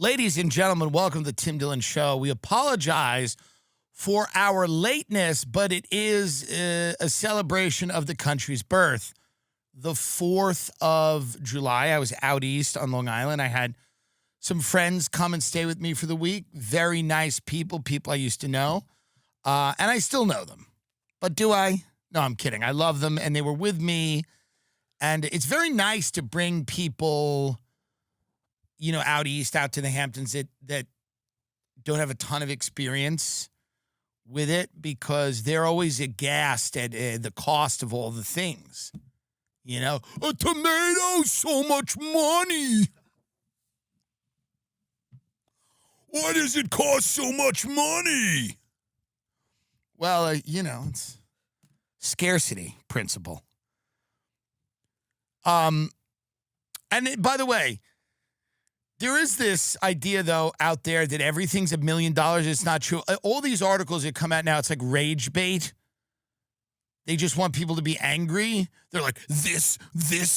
Ladies and gentlemen, welcome to the Tim Dillon Show. We apologize for our lateness, but it is a celebration of the country's birth. The 4th of July, I was out east on Long Island. I had some friends come and stay with me for the week. Very nice people I used to know. And I still know them. But do I? No, I'm kidding. I love them, and they were with me. And it's very nice to bring people, you know, out east, out to the Hamptons that don't have a ton of experience with it, because they're always aghast at the cost of all the things. You know, a tomato, so much money. Why does it cost so much money? Well, you know, it's scarcity principle. And by the way, there is this idea, though, out there that everything's $1 million. It's not true. All these articles that come out now, it's like rage bait. They just want people to be angry. They're like, this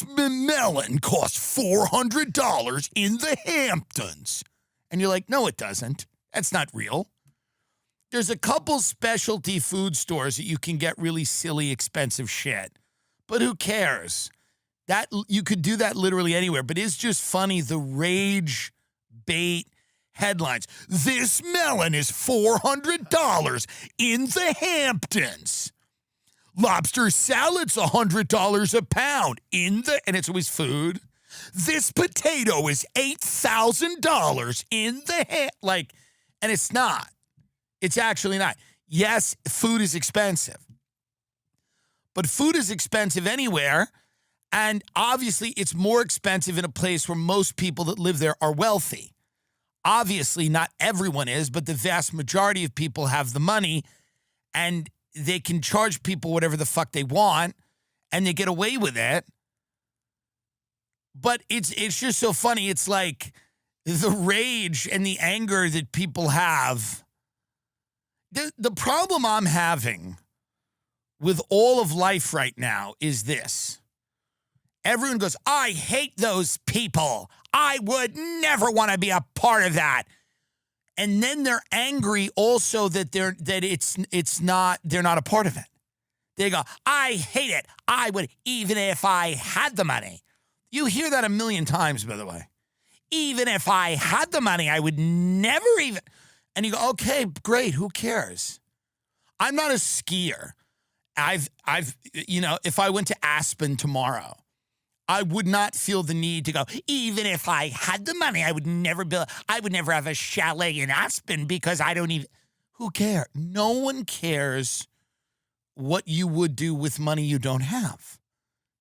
melon costs $400 in the Hamptons. And you're like, no, it doesn't. That's not real. There's a couple specialty food stores that you can get really silly, expensive shit. But who cares? That you could do that literally anywhere, but it's just funny, the rage bait headlines. This melon is $400 in the Hamptons. Lobster salad's $100 a pound and it's always food. This potato is $8,000 in the and it's not. It's actually not. Yes, food is expensive. But food is expensive anywhere. And obviously, it's more expensive in a place where most people that live there are wealthy. Obviously, not everyone is, but the vast majority of people have the money, and they can charge people whatever the fuck they want, and they get away with it. But it's just so funny. It's like the rage and the anger that people have. The problem I'm having with all of life right now is this. Everyone goes, I hate those people. I would never want to be a part of that. And then they're angry also that they're not a part of it. They go, I hate it. I would, even if I had the money. You hear that a million times, by the way. Even if I had the money, I would never even. And you go, okay, great. Who cares? I'm not a skier. If I went to Aspen tomorrow, I would not feel the need to go, even if I had the money, I would never have a chalet in Aspen because I don't even, who cares? No one cares what you would do with money you don't have.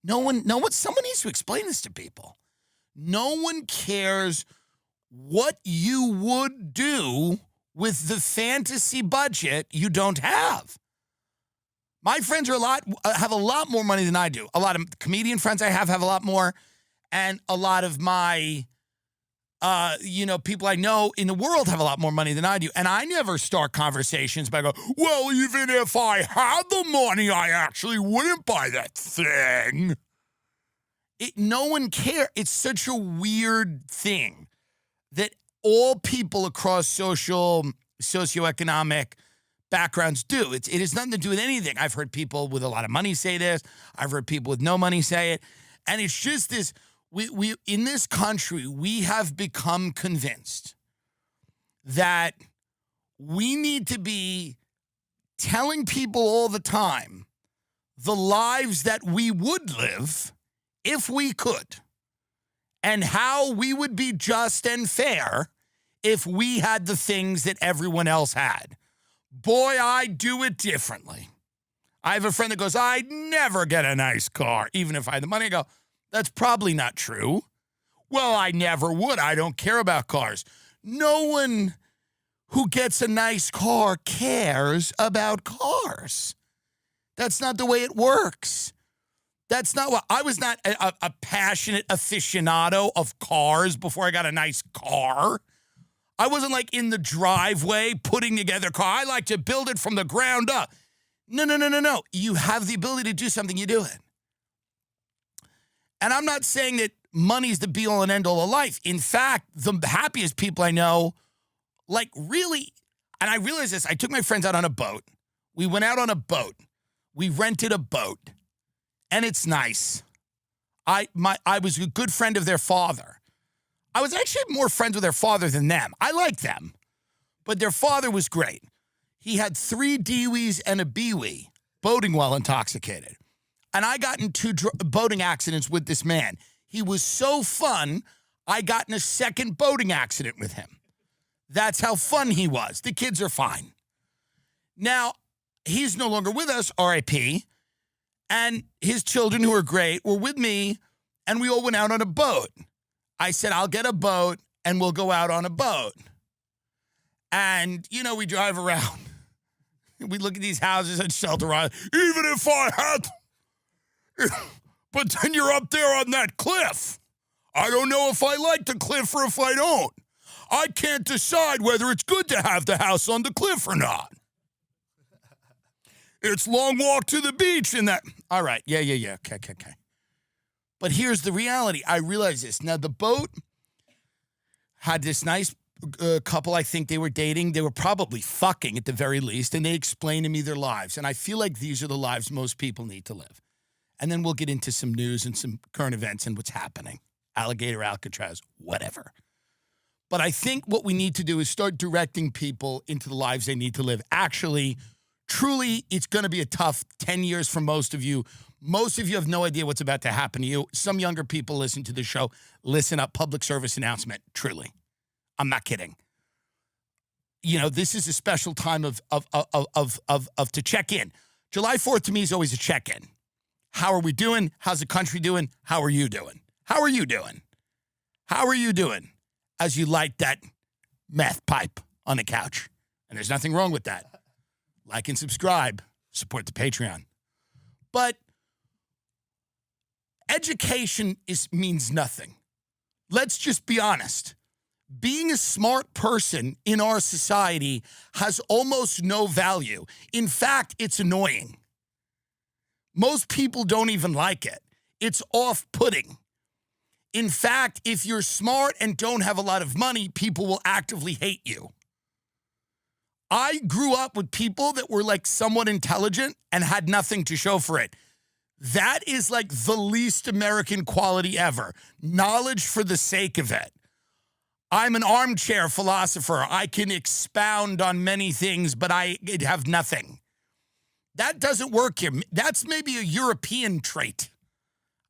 Someone needs to explain this to people. No one cares what you would do with the fantasy budget you don't have. My friends have a lot more money than I do. A lot of comedian friends I have a lot more. And a lot of my, people I know in the world have a lot more money than I do. And I never start conversations by going, well, even if I had the money, I actually wouldn't buy that thing. No one cares. It's such a weird thing that all people across socioeconomic backgrounds do. It has nothing to do with anything. I've heard people with a lot of money say this. I've heard people with no money say it. And it's just this, we in this country, we have become convinced that we need to be telling people all the time the lives that we would live if we could, and how we would be just and fair if we had the things that everyone else had. Boy, I do it differently. I have a friend that goes, I'd never get a nice car, even if I had the money. I go, that's probably not true. Well, I never would. I don't care about cars. No one who gets a nice car cares about cars. That's not the way it works. That's not what, I was not a passionate aficionado of cars before I got a nice car. I wasn't like in the driveway putting together a car. I like to build it from the ground up. No. You have the ability to do something, you do it. And I'm not saying that money's the be-all and end-all of life. In fact, the happiest people I know, like really, and I realized this, I took my friends out on a boat. We went out on a boat. We rented a boat, and it's nice. I was a good friend of their father. I was actually more friends with their father than them. I like them, but their father was great. He had 3 Dee-wees and a Bee-wee, boating while intoxicated. And I got in 2 boating accidents with this man. He was so fun, I got in a second boating accident with him. That's how fun he was. The kids are fine. Now, he's no longer with us, R.I.P., and his children, who are great, were with me, and we all went out on a boat. I said, I'll get a boat, and we'll go out on a boat. And, you know, we drive around. We look at these houses at Shelter Island. Even if I had... But then you're up there on that cliff. I don't know if I like the cliff or if I don't. I can't decide whether it's good to have the house on the cliff or not. It's long walk to the beach and that. All right. Yeah. Okay. But here's the reality. I realize this. Now, the boat had this nice couple, I think they were dating. They were probably fucking at the very least, and they explained to me their lives. And I feel like these are the lives most people need to live. And then we'll get into some news and some current events and what's happening. Alligator Alcatraz, whatever. But I think what we need to do is start directing people into the lives they need to live. Actually, truly, it's going to be a tough 10 years for most of you. Most of you have no idea what's about to happen to you. Some younger people listen to the show. Listen up, public service announcement, truly. I'm not kidding. You know, this is a special time of to check in. July 4th to me is always a check-in. How are we doing? How's the country doing? How are you doing? How are you doing? How are you doing as you light that meth pipe on the couch? And there's nothing wrong with that. Like and subscribe. Support the Patreon. But education means nothing. Let's just be honest. Being a smart person in our society has almost no value. In fact, it's annoying. Most people don't even like it. It's off-putting. In fact, if you're smart and don't have a lot of money, people will actively hate you. I grew up with people that were like somewhat intelligent and had nothing to show for it. That is like the least American quality ever. Knowledge for the sake of it. I'm an armchair philosopher. I can expound on many things, but I have nothing. That doesn't work here. That's maybe a European trait.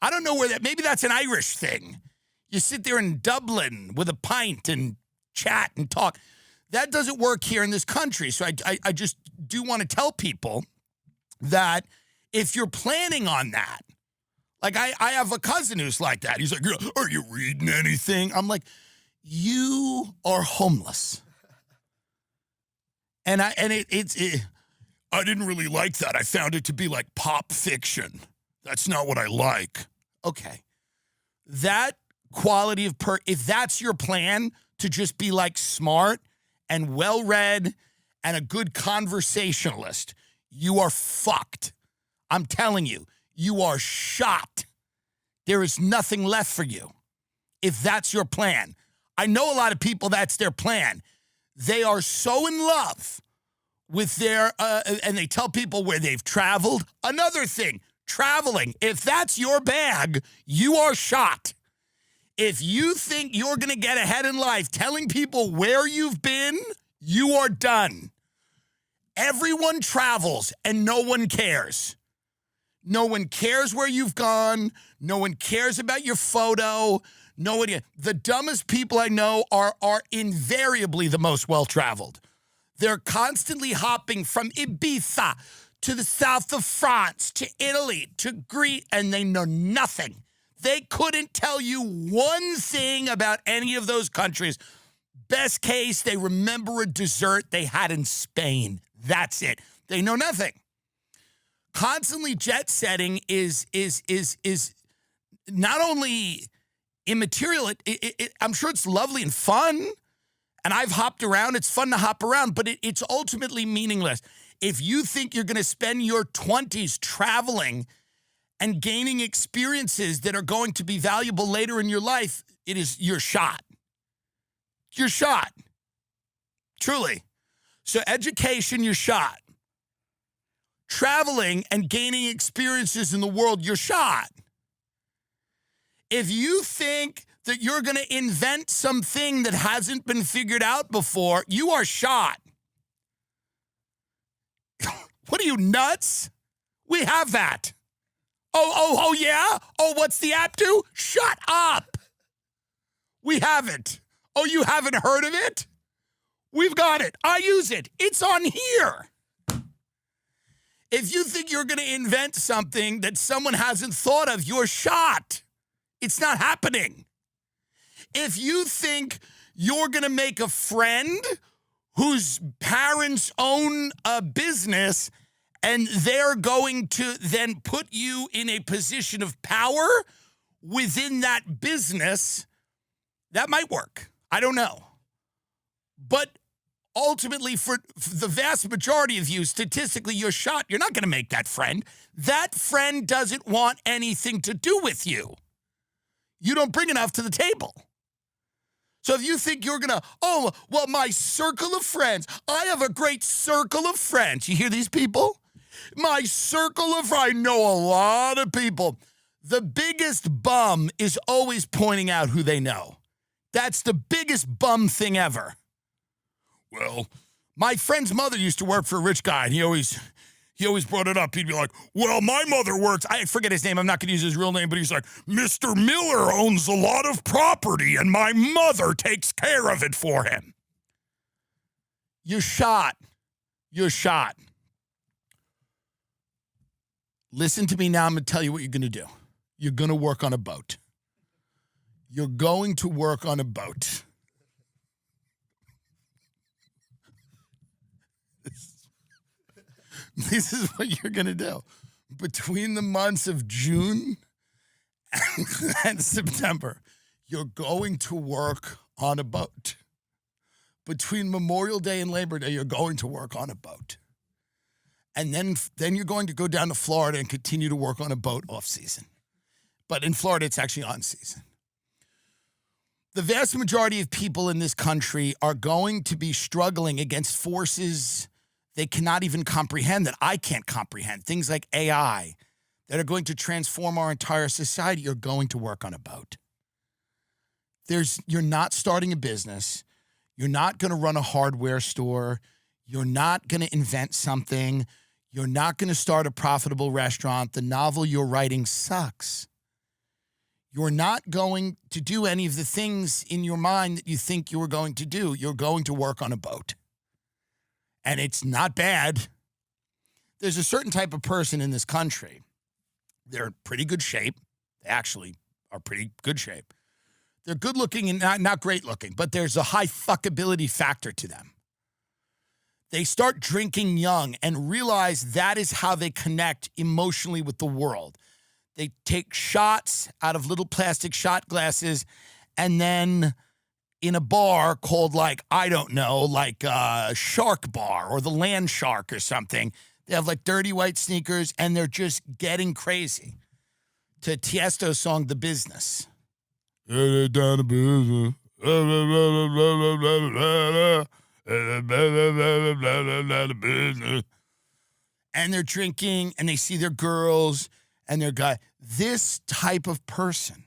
I don't know where that, maybe that's an Irish thing. You sit there in Dublin with a pint and chat and talk. That doesn't work here in this country. So I just do want to tell people that if you're planning on that, like I have a cousin who's like that. He's like, are you reading anything? I'm like, you are homeless. And I didn't really like that. I found it to be like pop fiction. That's not what I like. Okay. That quality of if that's your plan to just be like smart and well-read and a good conversationalist, you are fucked. I'm telling you, you are shot. There is nothing left for you if that's your plan. I know a lot of people, that's their plan. They are so in love with their, and they tell people where they've traveled. Another thing, traveling. If that's your bag, you are shot. If you think you're going to get ahead in life telling people where you've been, you are done. Everyone travels and no one cares. No one cares where you've gone. No one cares about your photo. The dumbest people I know are invariably the most well-traveled. They're constantly hopping from Ibiza to the south of France, to Italy, to Greece, and they know nothing. They couldn't tell you one thing about any of those countries. Best case, they remember a dessert they had in Spain. That's it. They know nothing. Constantly jet setting is not only immaterial, I'm sure it's lovely and fun, and I've hopped around. It's fun to hop around, but it's ultimately meaningless. If you think you're going to spend your 20s traveling and gaining experiences that are going to be valuable later in your life, it is your shot. Your shot. Truly. So education, your shot. Traveling and gaining experiences in the world, your shot. If you think that you're going to invent something that hasn't been figured out before, you are shot. What are you, nuts? We have that. Oh, yeah? Oh, what's the app do? Shut up. We have it. Oh, you haven't heard of it? We've got it. I use it. It's on here. If you think you're going to invent something that someone hasn't thought of, you're shot. It's not happening. If you think you're going to make a friend whose parents own a business and they're going to then put you in a position of power within that business, that might work. I don't know. But ultimately, for the vast majority of you, statistically, you're shot. You're not going to make that friend. That friend doesn't want anything to do with you. You don't bring enough to the table. So if you think you're going to, oh, well, my circle of friends, I have a great circle of friends. You hear these people? My circle of, I know a lot of people. The biggest bum is always pointing out who they know. That's the biggest bum thing ever. Well, my friend's mother used to work for a rich guy, and he always brought it up. He'd be like, well, my mother works, I forget his name, I'm not going to use his real name, but he's like, Mr. Miller owns a lot of property, and my mother takes care of it for him. You're shot. You're shot. Listen to me now. I'm going to tell you what you're going to do. You're going to work on a boat. You're going to work on a boat. This is what you're going to do. Between the months of June and September, you're going to work on a boat. Between Memorial Day and Labor Day, you're going to work on a boat. And then you're going to go down to Florida and continue to work on a boat off season. But in Florida, it's actually on season. The vast majority of people in this country are going to be struggling against forces they cannot even comprehend, that I can't comprehend. Things like AI that are going to transform our entire society. You're going to work on a boat. You're not starting a business. You're not going to run a hardware store. You're not going to invent something. You're not going to start a profitable restaurant. The novel you're writing sucks. You're not going to do any of the things in your mind that you think you were going to do. You're going to work on a boat. And it's not bad. There's a certain type of person in this country. They're in pretty good shape. They actually are pretty good shape. They're good looking and not great looking, but there's a high fuckability factor to them. They start drinking young and realize that is how they connect emotionally with the world. They take shots out of little plastic shot glasses, and then in a bar called, like, I don't know, like Shark Bar or the Land Shark or something, they have like dirty white sneakers and they're just getting crazy to Tiesto's song, The Business. Down the business. And they're drinking and they see their girls and their guy. This type of person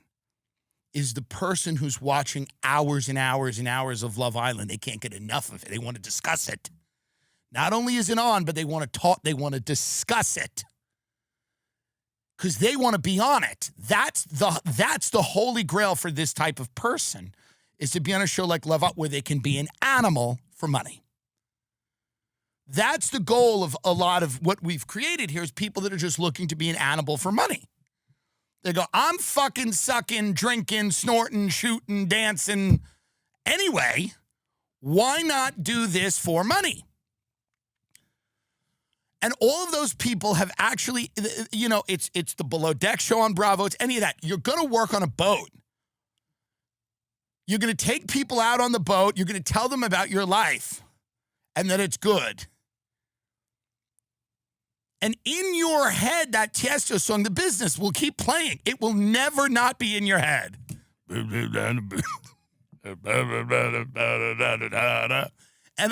is the person who's watching hours and hours and hours of Love Island. They can't get enough of it. They want to discuss it. Not only is it on, but they want to talk, they want to discuss it. Because they want to be on it. That's the holy grail for this type of person, is to be on a show like Love Up where they can be an animal for money. That's the goal of a lot of what we've created here, is people that are just looking to be an animal for money. They go, I'm fucking sucking, drinking, snorting, shooting, dancing. Anyway, why not do this for money? And all of those people have actually, you know, it's the Below Deck show on Bravo. It's any of that. You're going to work on a boat. You're going to take people out on the boat. You're going to tell them about your life and that it's good. And in your head, that Tiesto song, The Business, will keep playing. It will never not be in your head. And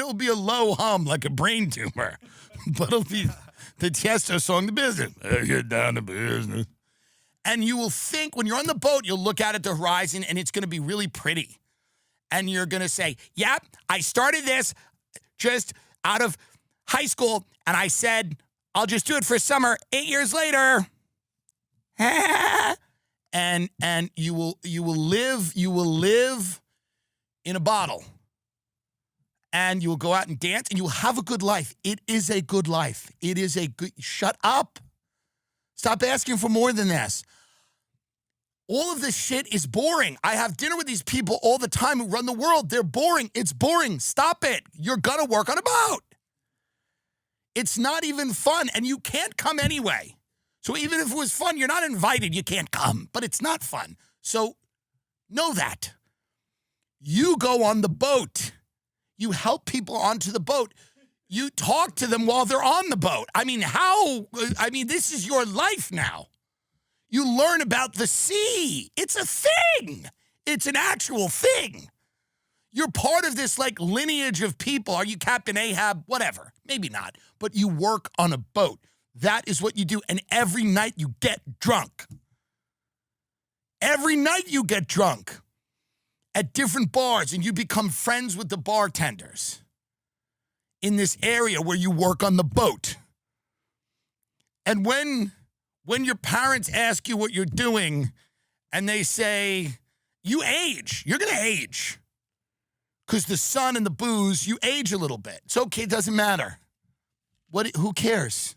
it will be a low hum like a brain tumor. But it'll be the Tiesto song, The Business. Get down to business. And you will think, when you're on the boat, you'll look out at the horizon and it's going to be really pretty. And you're going to say, yep, I started this just out of high school, and I said, I'll just do it for summer. 8 years later. and you will live in a bottle. And you will go out and dance, and you will have a good life. It is a good life. It is a good... Shut up. Stop asking for more than this. All of this shit is boring. I have dinner with these people all the time who run the world. They're boring. It's boring. Stop it. You're going to work on a boat. It's not even fun, and you can't come anyway. So even if it was fun, you're not invited. You can't come, but it's not fun. So know that. You go on the boat. You help people onto the boat. You talk to them while they're on the boat. I mean, this is your life now. You learn about the sea. It's a thing. It's an actual thing. You're part of this, like, lineage of people. Are you Captain Ahab? Whatever. Maybe not. But you work on a boat. That is what you do. And every night you get drunk. Every night you get drunk at different bars, and you become friends with the bartenders in this area where you work on the boat. And when your parents ask you what you're doing and they say, you age, you're going to age. Because the sun and the booze, you age a little bit. It's okay, it doesn't matter. Who cares?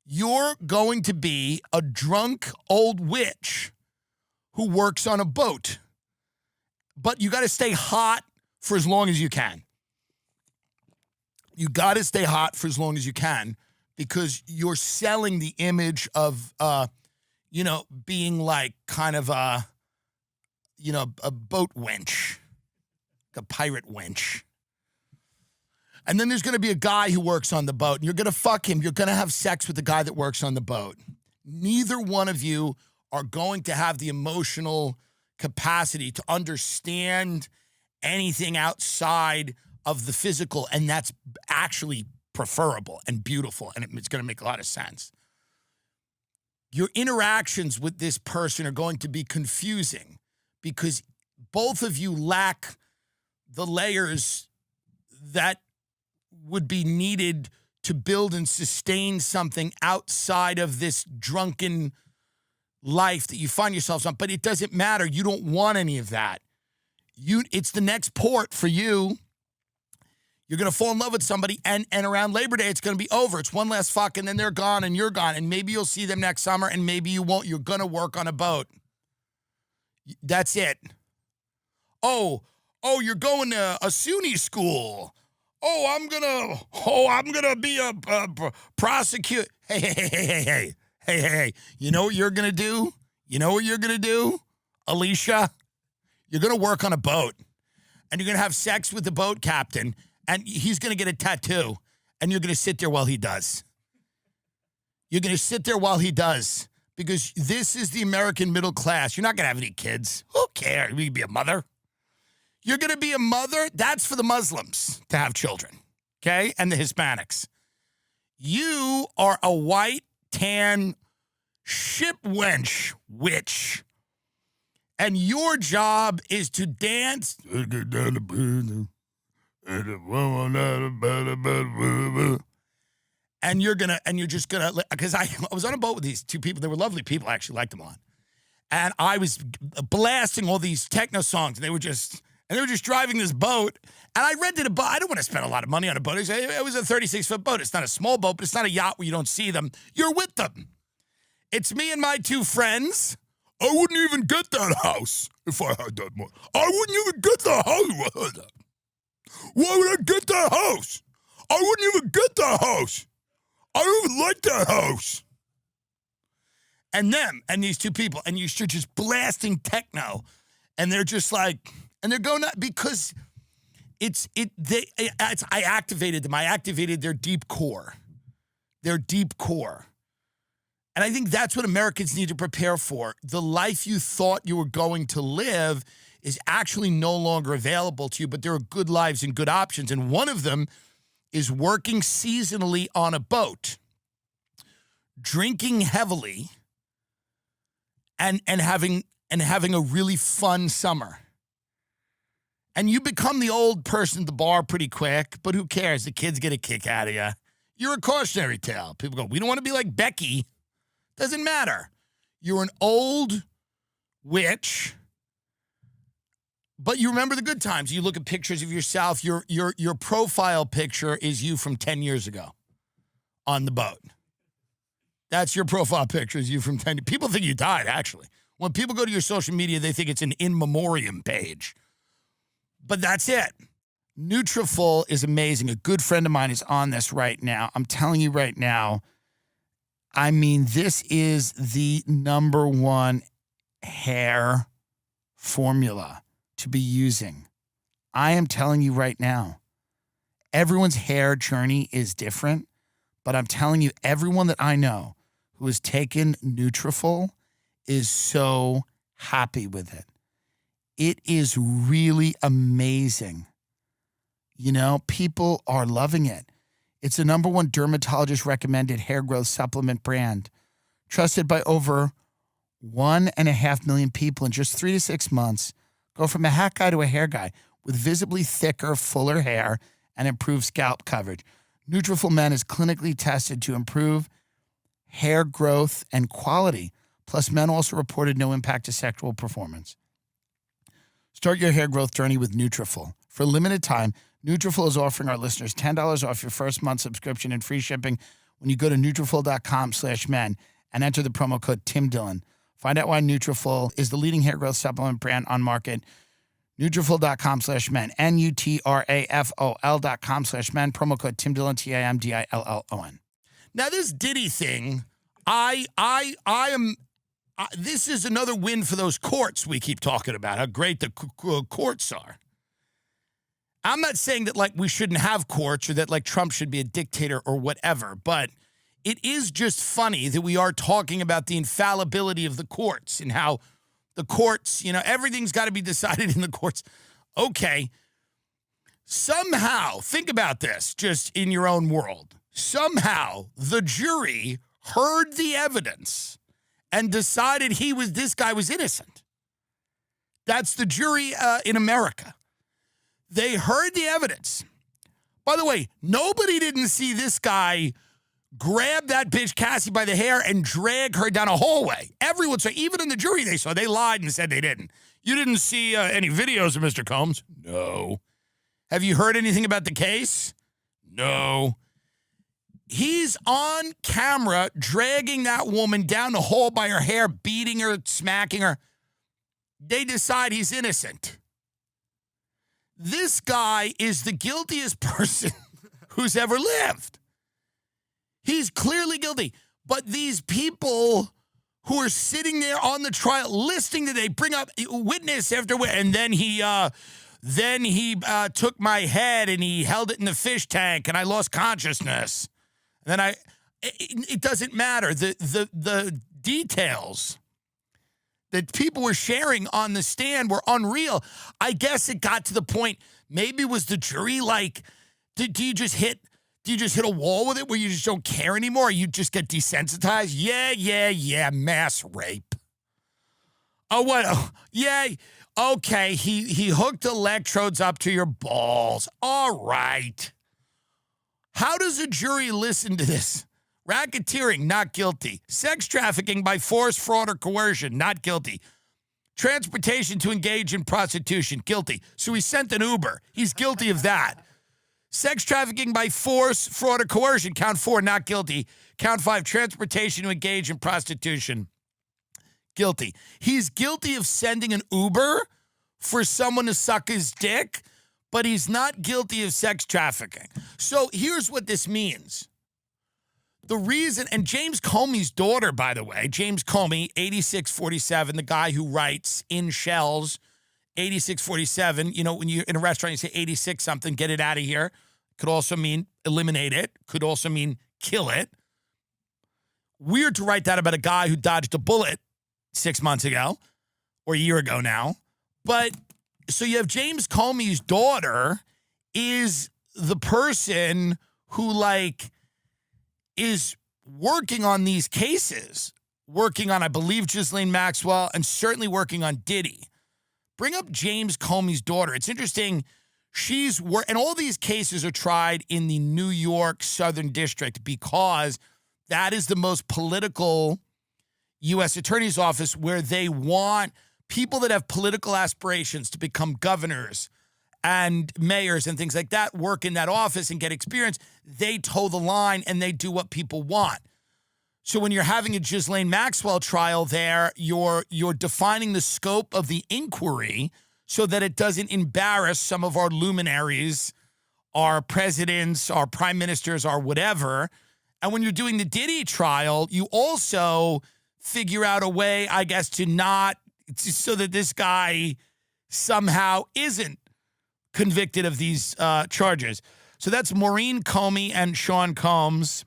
You're going to be a drunk old witch who works on a boat. But you got to stay hot for as long as you can. You got to stay hot for as long as you can, because you're selling the image of, being like kind of a boat wench, a pirate wench. And then there's going to be a guy who works on the boat, and you're going to fuck him. You're going to have sex with the guy that works on the boat. Neither one of you are going to have the emotional capacity to understand anything outside of the physical, and that's actually preferable and beautiful, and it's going to make a lot of sense. Your interactions with this person are going to be confusing because both of you lack the layers that would be needed to build and sustain something outside of this drunken life that you find yourselves on. But it doesn't matter. You don't want any of that. It's the next port for you. You're going to fall in love with somebody, and around Labor Day, it's going to be over. It's one last fuck, and then they're gone, and you're gone, and maybe you'll see them next summer, and maybe you won't. You're going to work on a boat. That's it. Oh, you're going to a SUNY school. I'm gonna be a prosecutor. Hey. You know what you're going to do? Alicia? You're going to work on a boat, and you're going to have sex with the boat captain, and he's going to get a tattoo, and you're going to sit there while he does. You're going to sit there while he does, because this is the American middle class. You're not going to have any kids. Who cares? You can be a mother. You're going to be a mother. That's for the Muslims to have children, okay? And the Hispanics. You are a white, tan, ship wench witch. And your job is to dance. And you're just gonna, because I was on a boat with these two people. They were lovely people. I actually liked them a lot. And I was blasting all these techno songs, and they were just driving this boat. And I rented a boat. I don't want to spend a lot of money on a boat. It was a 36-foot boat. It's not a small boat, but it's not a yacht where you don't see them. You're with them. It's me and my two friends. I wouldn't even get that house if I had that money. I wouldn't even get the house. Why would I get that house? I wouldn't even get that house. I don't even like that house. And them and these two people, and you're just blasting techno, and they're just like, and they're going out because I activated them. I activated their deep core. their deep core. And I think that's what Americans need to prepare for. The life you thought you were going to live is actually no longer available to you, but there are good lives and good options. And one of them is working seasonally on a boat, drinking heavily, and having a really fun summer. And you become the old person at the bar pretty quick, but who cares? The kids get a kick out of you. You're a cautionary tale. People go, we don't want to be like Becky. Doesn't matter. You're an old witch, but you remember the good times. You look at pictures of yourself. Your profile picture is you from 10 years ago on the boat. That's your profile picture, is you from 10 years. People think you died, actually. When people go to your social media, they think it's an in memoriam page. But that's it. Nutrafol is amazing. A good friend of mine is on this right now. I'm telling you right now, I mean, this is the number one hair formula to be using. I am telling you right now, everyone's hair journey is different, but I'm telling you, everyone that I know who has taken Nutrafol is so happy with it. It is really amazing. You know, people are loving it. It's the number one dermatologist-recommended hair growth supplement brand, trusted by over 1.5 million people in just 3 to 6 months. Go from a hat guy to a hair guy with visibly thicker, fuller hair and improved scalp coverage. Nutrafol Men is clinically tested to improve hair growth and quality. Plus, men also reported no impact to sexual performance. Start your hair growth journey with Nutrafol. For a limited time, Nutrafol is offering our listeners $10 off your first month subscription and free shipping when you go to Nutrafol.com/men and enter the promo code TimDillon. Find out why Nutrafol is the leading hair growth supplement brand on market. Nutrafol.com/men, Nutrafol.com/men, promo code TimDillon, TimDillon. Now, this Diddy thing, this is another win for those courts we keep talking about, how great the courts are. I'm not saying that, like, we shouldn't have courts or that, like, Trump should be a dictator or whatever, but it is just funny that we are talking about the infallibility of the courts and how the courts, you know, everything's got to be decided in the courts. Okay. Somehow, think about this just in your own world. Somehow, the jury heard the evidence and decided this guy was innocent. That's the jury in America. They heard the evidence. By the way, nobody didn't see this guy grab that bitch Cassie by the hair and drag her down a hallway. Everyone saw, even in the jury they saw. They lied and said they didn't. You didn't see any videos of Mr. Combs? No. Have you heard anything about the case? No. He's on camera dragging that woman down the hall by her hair, beating her, smacking her. They decide he's innocent. This guy is the guiltiest person who's ever lived. He's clearly guilty. But these people who are sitting there on the trial listening to, they bring up witness after witness, and then he took my head and he held it in the fish tank and I lost consciousness. And then it doesn't matter. The details that people were sharing on the stand were unreal. I guess it got to the point, maybe was the jury like, do you just hit a wall with it where you just don't care anymore? Or you just get desensitized? Yeah, mass rape. Oh, what? Oh, yeah, okay, he hooked electrodes up to your balls. All right. How does a jury listen to this? Racketeering, not guilty. Sex trafficking by force, fraud, or coercion, not guilty. Transportation to engage in prostitution, guilty. So he sent an Uber. He's guilty of that. Sex trafficking by force, fraud, or coercion, count 4, not guilty. Count 5, transportation to engage in prostitution, guilty. He's guilty of sending an Uber for someone to suck his dick, but he's not guilty of sex trafficking. So here's what this means. The reason, and James Comey's daughter, by the way, James Comey, 8647, the guy who writes in shells, 8647, you know, when you're in a restaurant, you say 86 something, get it out of here. Could also mean eliminate it. Could also mean kill it. Weird to write that about a guy who dodged a bullet 6 months ago or a year ago now. But so you have James Comey's daughter is the person who, like, is working on these cases, working on, I believe, Ghislaine Maxwell, and certainly working on Diddy. Bring up James Comey's daughter. It's interesting. And all these cases are tried in the New York Southern District because that is the most political U.S. Attorney's Office, where they want people that have political aspirations to become governors and mayors and things like that, work in that office and get experience. They toe the line and they do what people want. So when you're having a Ghislaine Maxwell trial there, you're defining the scope of the inquiry so that it doesn't embarrass some of our luminaries, our presidents, our prime ministers, our whatever. And when you're doing the Diddy trial, you also figure out a way, I guess, so that this guy somehow isn't convicted of these charges. So that's Maureen Comey and Sean Combs.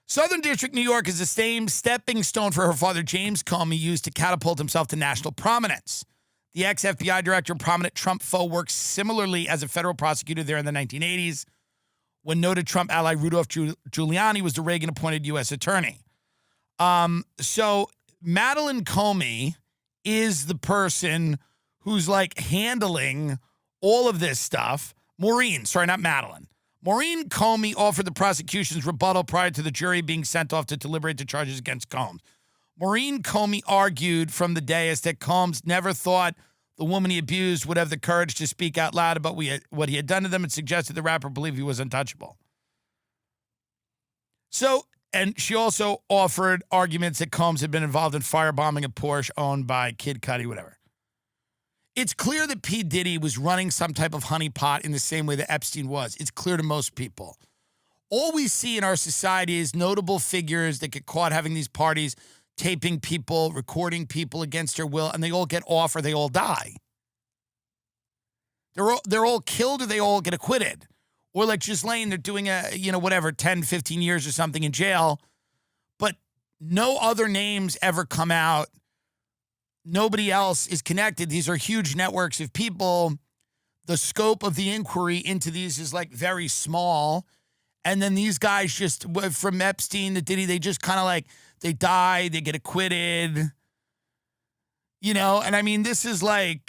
Southern District, New York is the same stepping stone for her father, James Comey, used to catapult himself to national prominence. The ex-FBI director and prominent Trump foe worked similarly as a federal prosecutor there in the 1980s when noted Trump ally Rudolph Giuliani was the Reagan-appointed U.S. attorney. So Madeline Comey is the person who's, like, handling all of this stuff. Maureen Comey offered the prosecution's rebuttal prior to the jury being sent off to deliberate the charges against Combs. Maureen Comey argued from the dais that Combs never thought the woman he abused would have the courage to speak out loud about what he had done to them, and suggested the rapper believed he was untouchable. So, and she also offered arguments that Combs had been involved in firebombing a Porsche owned by Kid Cudi, whatever. It's clear that P. Diddy was running some type of honeypot in the same way that Epstein was. It's clear to most people. All we see in our society is notable figures that get caught having these parties, taping people, recording people against their will, and they all get off or they all die. They're all killed or they all get acquitted. Or like Ghislaine, they're doing 10, 15 years or something in jail, but no other names ever come out. Nobody else is connected. These are huge networks of people. The scope of the inquiry into these is, like, very small. And then these guys just, from Epstein to Diddy, they just kind of, like, they die, they get acquitted. And I mean, this is one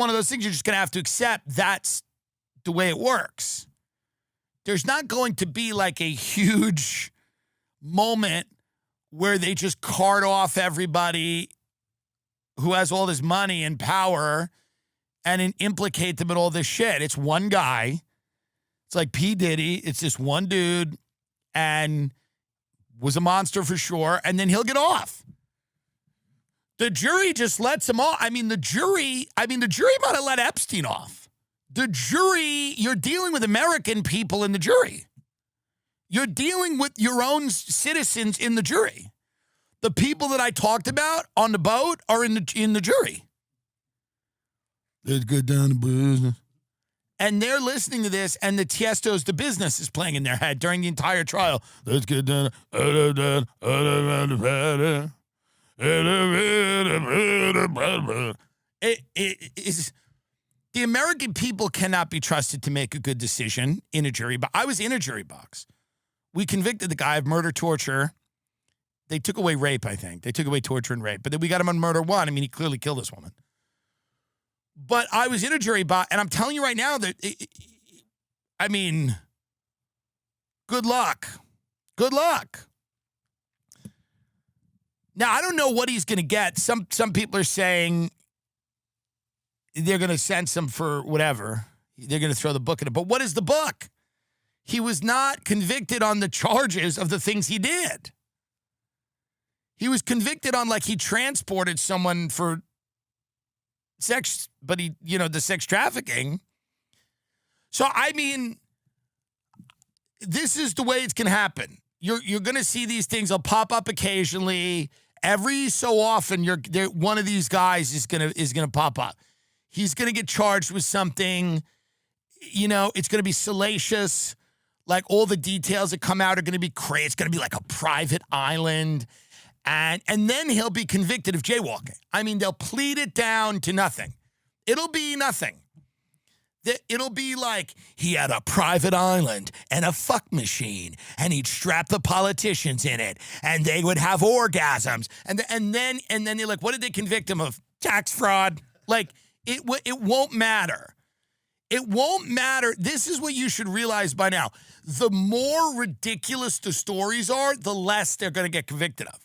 of those things you're just going to have to accept. That's the way it works. There's not going to be, like, a huge moment where they just cart off everybody who has all this money and power and implicate them in all this shit. It's one guy. It's like P. Diddy. It's this one dude and was a monster for sure, and then he'll get off. The jury just lets him off. The jury might have let Epstein off. The jury, you're dealing with American people in the jury. You're dealing with your own citizens in the jury. The people that I talked about on the boat are in the jury. Let's get down to business. And they're listening to this, and the Tiesto's The Business is playing in their head during the entire trial. Let's get down. The American people cannot be trusted to make a good decision in a jury. But I was in a jury box. We convicted the guy of murder, torture. They took away rape, I think. They took away torture and rape. But then we got him on murder one. He clearly killed this woman. But I was in a jury box, and I'm telling you right now that, good luck. Good luck. Now, I don't know what he's going to get. Some people are saying they're going to sentence him for whatever. They're going to throw the book in it. But what is the book? He was not convicted on the charges of the things he did. He was convicted on, like, he transported someone for sex, but the sex trafficking. So, this is the way it's going to happen. You're going to see these things. They'll pop up occasionally. Every so often, one of these guys is going to pop up. He's going to get charged with something. It's going to be salacious. Like all the details that come out are going to be crazy. It's going to be like a private island. And then he'll be convicted of jaywalking. I mean, they'll plead it down to nothing. It'll be nothing. It'll be like he had a private island and a fuck machine, and he'd strap the politicians in it, and they would have orgasms. And then they're like, what did they convict him of? Tax fraud. Like, it won't matter. It won't matter. This is what you should realize by now. The more ridiculous the stories are, the less they're going to get convicted of.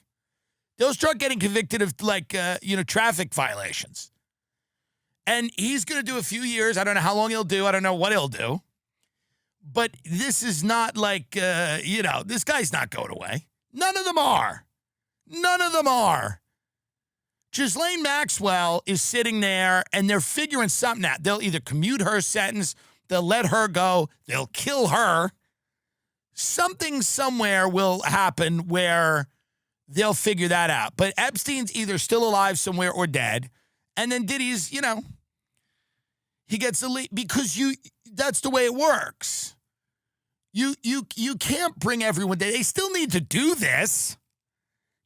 They'll start getting convicted of, like, traffic violations. And he's going to do a few years. I don't know how long he'll do. I don't know what he'll do. But this is not like, this guy's not going away. None of them are. None of them are. Ghislaine Maxwell is sitting there, and they're figuring something out. They'll either commute her sentence, they'll let her go, they'll kill her. Something somewhere will happen where they'll figure that out. But Epstein's either still alive somewhere or dead. And then Diddy's, he gets the lead because that's the way it works. You can't bring everyone there. They still need to do this.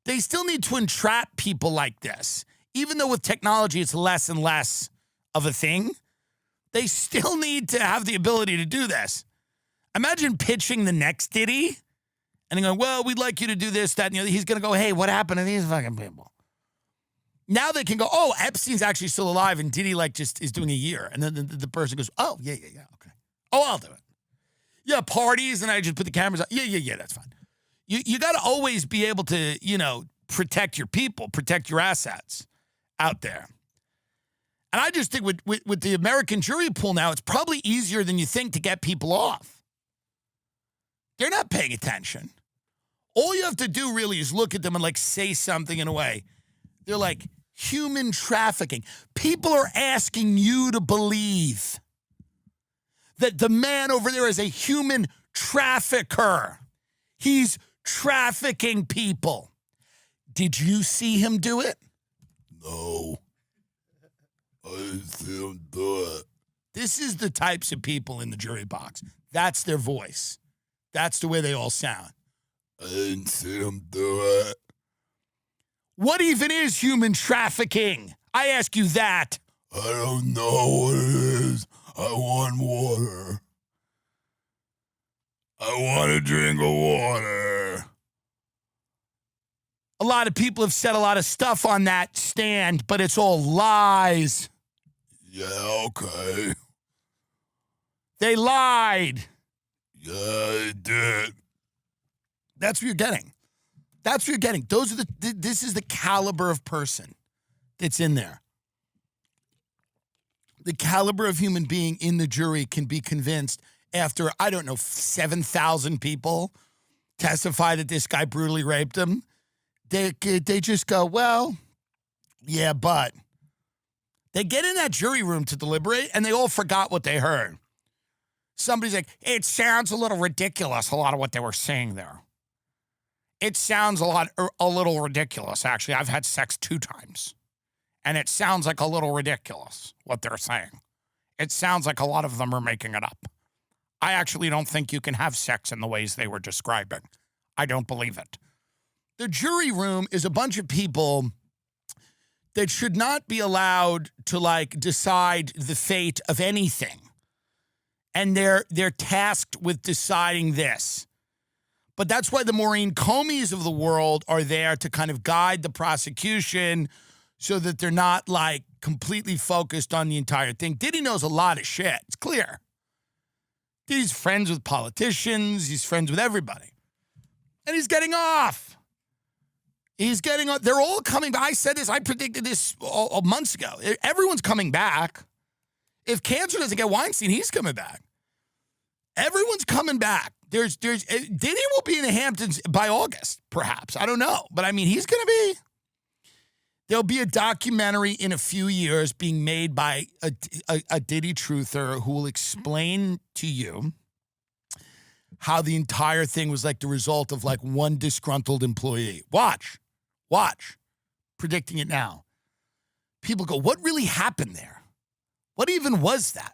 They still need to entrap people like this. Even though with technology it's less and less of a thing, they still need to have the ability to do this. Imagine pitching the next Diddy and going, well, we'd like you to do this, that, and the other. He's going to go, hey, what happened to these fucking people? Now they can go, oh, Epstein's actually still alive, and Diddy, just is doing a year. And then the person goes, oh, yeah, okay. Oh, I'll do it. Yeah, parties, and I just put the cameras on. Yeah, that's fine. You got to always be able to, protect your people, protect your assets out there. And I just think with the American jury pool now, it's probably easier than you think to get people off. They're not paying attention. All you have to do really is look at them and, say something in a way. They're like, human trafficking. People are asking you to believe that the man over there is a human trafficker. He's trafficking people. Did you see him do it? No. I didn't see him do it. This is the types of people in the jury box. That's their voice. That's the way they all sound. I didn't see him do it. What even is human trafficking? I ask you that. I don't know what it is. I want water. I want a drink of water. A lot of people have said a lot of stuff on that stand, but it's all lies. Yeah, okay. They lied. Yeah, they did. That's what you're getting. That's what you're getting. This is the caliber of person that's in there. The caliber of human being in the jury can be convinced after, 7,000 people testify that this guy brutally raped him. They just go, well, yeah, but. They get in that jury room to deliberate, and they all forgot what they heard. Somebody's like, it sounds a little ridiculous, a lot of what they were saying there. It sounds a little ridiculous, actually. I've had sex 2 times, and it sounds like a little ridiculous, what they're saying. It sounds like a lot of them are making it up. I actually don't think you can have sex in the ways they were describing. I don't believe it. The jury room is a bunch of people that should not be allowed to, decide the fate of anything. And they're tasked with deciding this. But that's why the Maureen Comeys of the world are there to kind of guide the prosecution so that they're not, completely focused on the entire thing. Diddy knows a lot of shit. It's clear. He's friends with politicians. He's friends with everybody. And he's getting off. He's getting off. They're all coming back. I said this. I predicted this months ago. Everyone's coming back. If cancer doesn't get Weinstein, he's coming back. Everyone's coming back. Diddy will be in the Hamptons by August, perhaps. I don't know. But, he's going to be. There'll be a documentary in a few years being made by a Diddy truther who will explain to you how the entire thing was the result of one disgruntled employee. Watch. Predicting it now. People go, what really happened there? What even was that?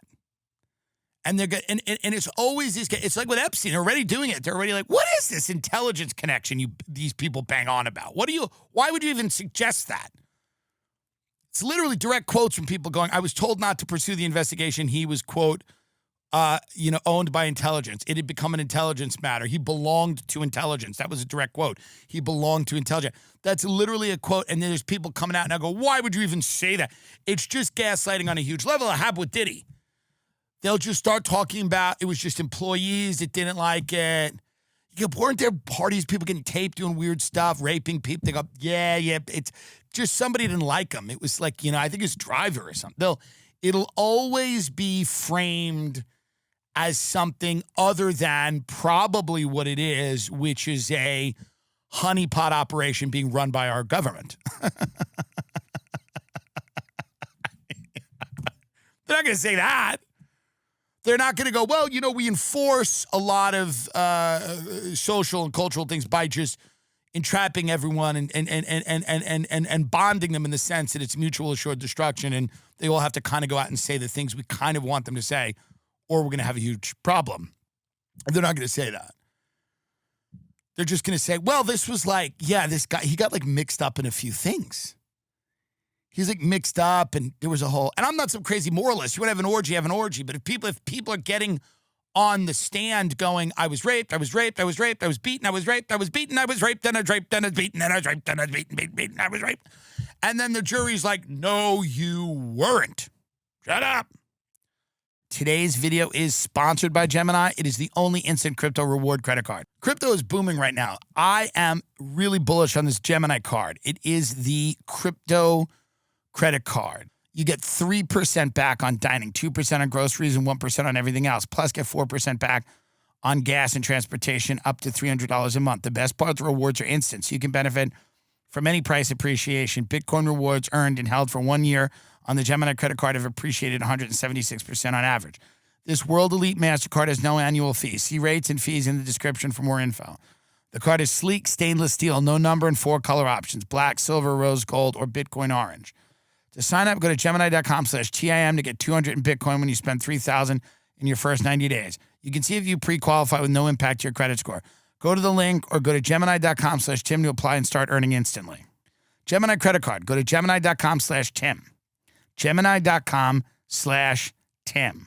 And they're good, and it's always this. It's like with Epstein, they're already doing it. They're already like, what is this intelligence connection these people bang on about? Why would you even suggest that? It's literally direct quotes from people going, I was told not to pursue the investigation. He was, quote, owned by intelligence. It had become an intelligence matter. He belonged to intelligence. That was a direct quote. He belonged to intelligence. That's literally a quote. And then there's people coming out and I go, why would you even say that? It's just gaslighting on a huge level. I have with Diddy. They'll just start talking about it was just employees that didn't like it. Weren't there parties, people getting taped, doing weird stuff, raping people? They go, yeah, it's just somebody didn't like them. It was like, I think his driver or something. It'll always be framed as something other than probably what it is, which is a honeypot operation being run by our government. They're not going to say that. They're not going to go, well, we enforce a lot of social and cultural things by just entrapping everyone and bonding them in the sense that it's mutual assured destruction and they all have to kind of go out and say the things we kind of want them to say or we're going to have a huge problem. They're not going to say that. They're just going to say, well, this was like, yeah, this guy, he got like mixed up in a few things. He's like mixed up and there was a whole, and I'm not some crazy moralist. You want to have an orgy, have an orgy. But if people are getting on the stand going, I was raped, I was raped, I was raped, I was beaten, I was raped, I was beaten, I was raped, then I was raped, then I was beaten, then I was raped, then I was beaten, I was raped. And then the jury's like, no, you weren't. Shut up. Today's video is sponsored by Gemini. It is the only instant crypto reward credit card. Crypto is booming right now. I am really bullish on this Gemini card. It is the crypto credit card. You get 3% back on dining, 2% on groceries, and 1% on everything else. Plus, get 4% back on gas and transportation up to $300 a month. The best part, the rewards are instant, so you can benefit from any price appreciation. Bitcoin rewards earned and held for 1 year on the Gemini credit card have appreciated 176% on average. This World Elite MasterCard has no annual fee. See rates and fees in the description for more info. The card is sleek, stainless steel, no number and 4 color options, black, silver, rose gold, or Bitcoin orange. To sign up, go to Gemini.com/TIM to get 200 in Bitcoin when you spend $3,000 in your first 90 days. You can see if you pre-qualify with no impact to your credit score. Go to the link or go to Gemini.com/Tim to apply and start earning instantly. Gemini credit card. Go to Gemini.com/Tim. Gemini.com/Tim.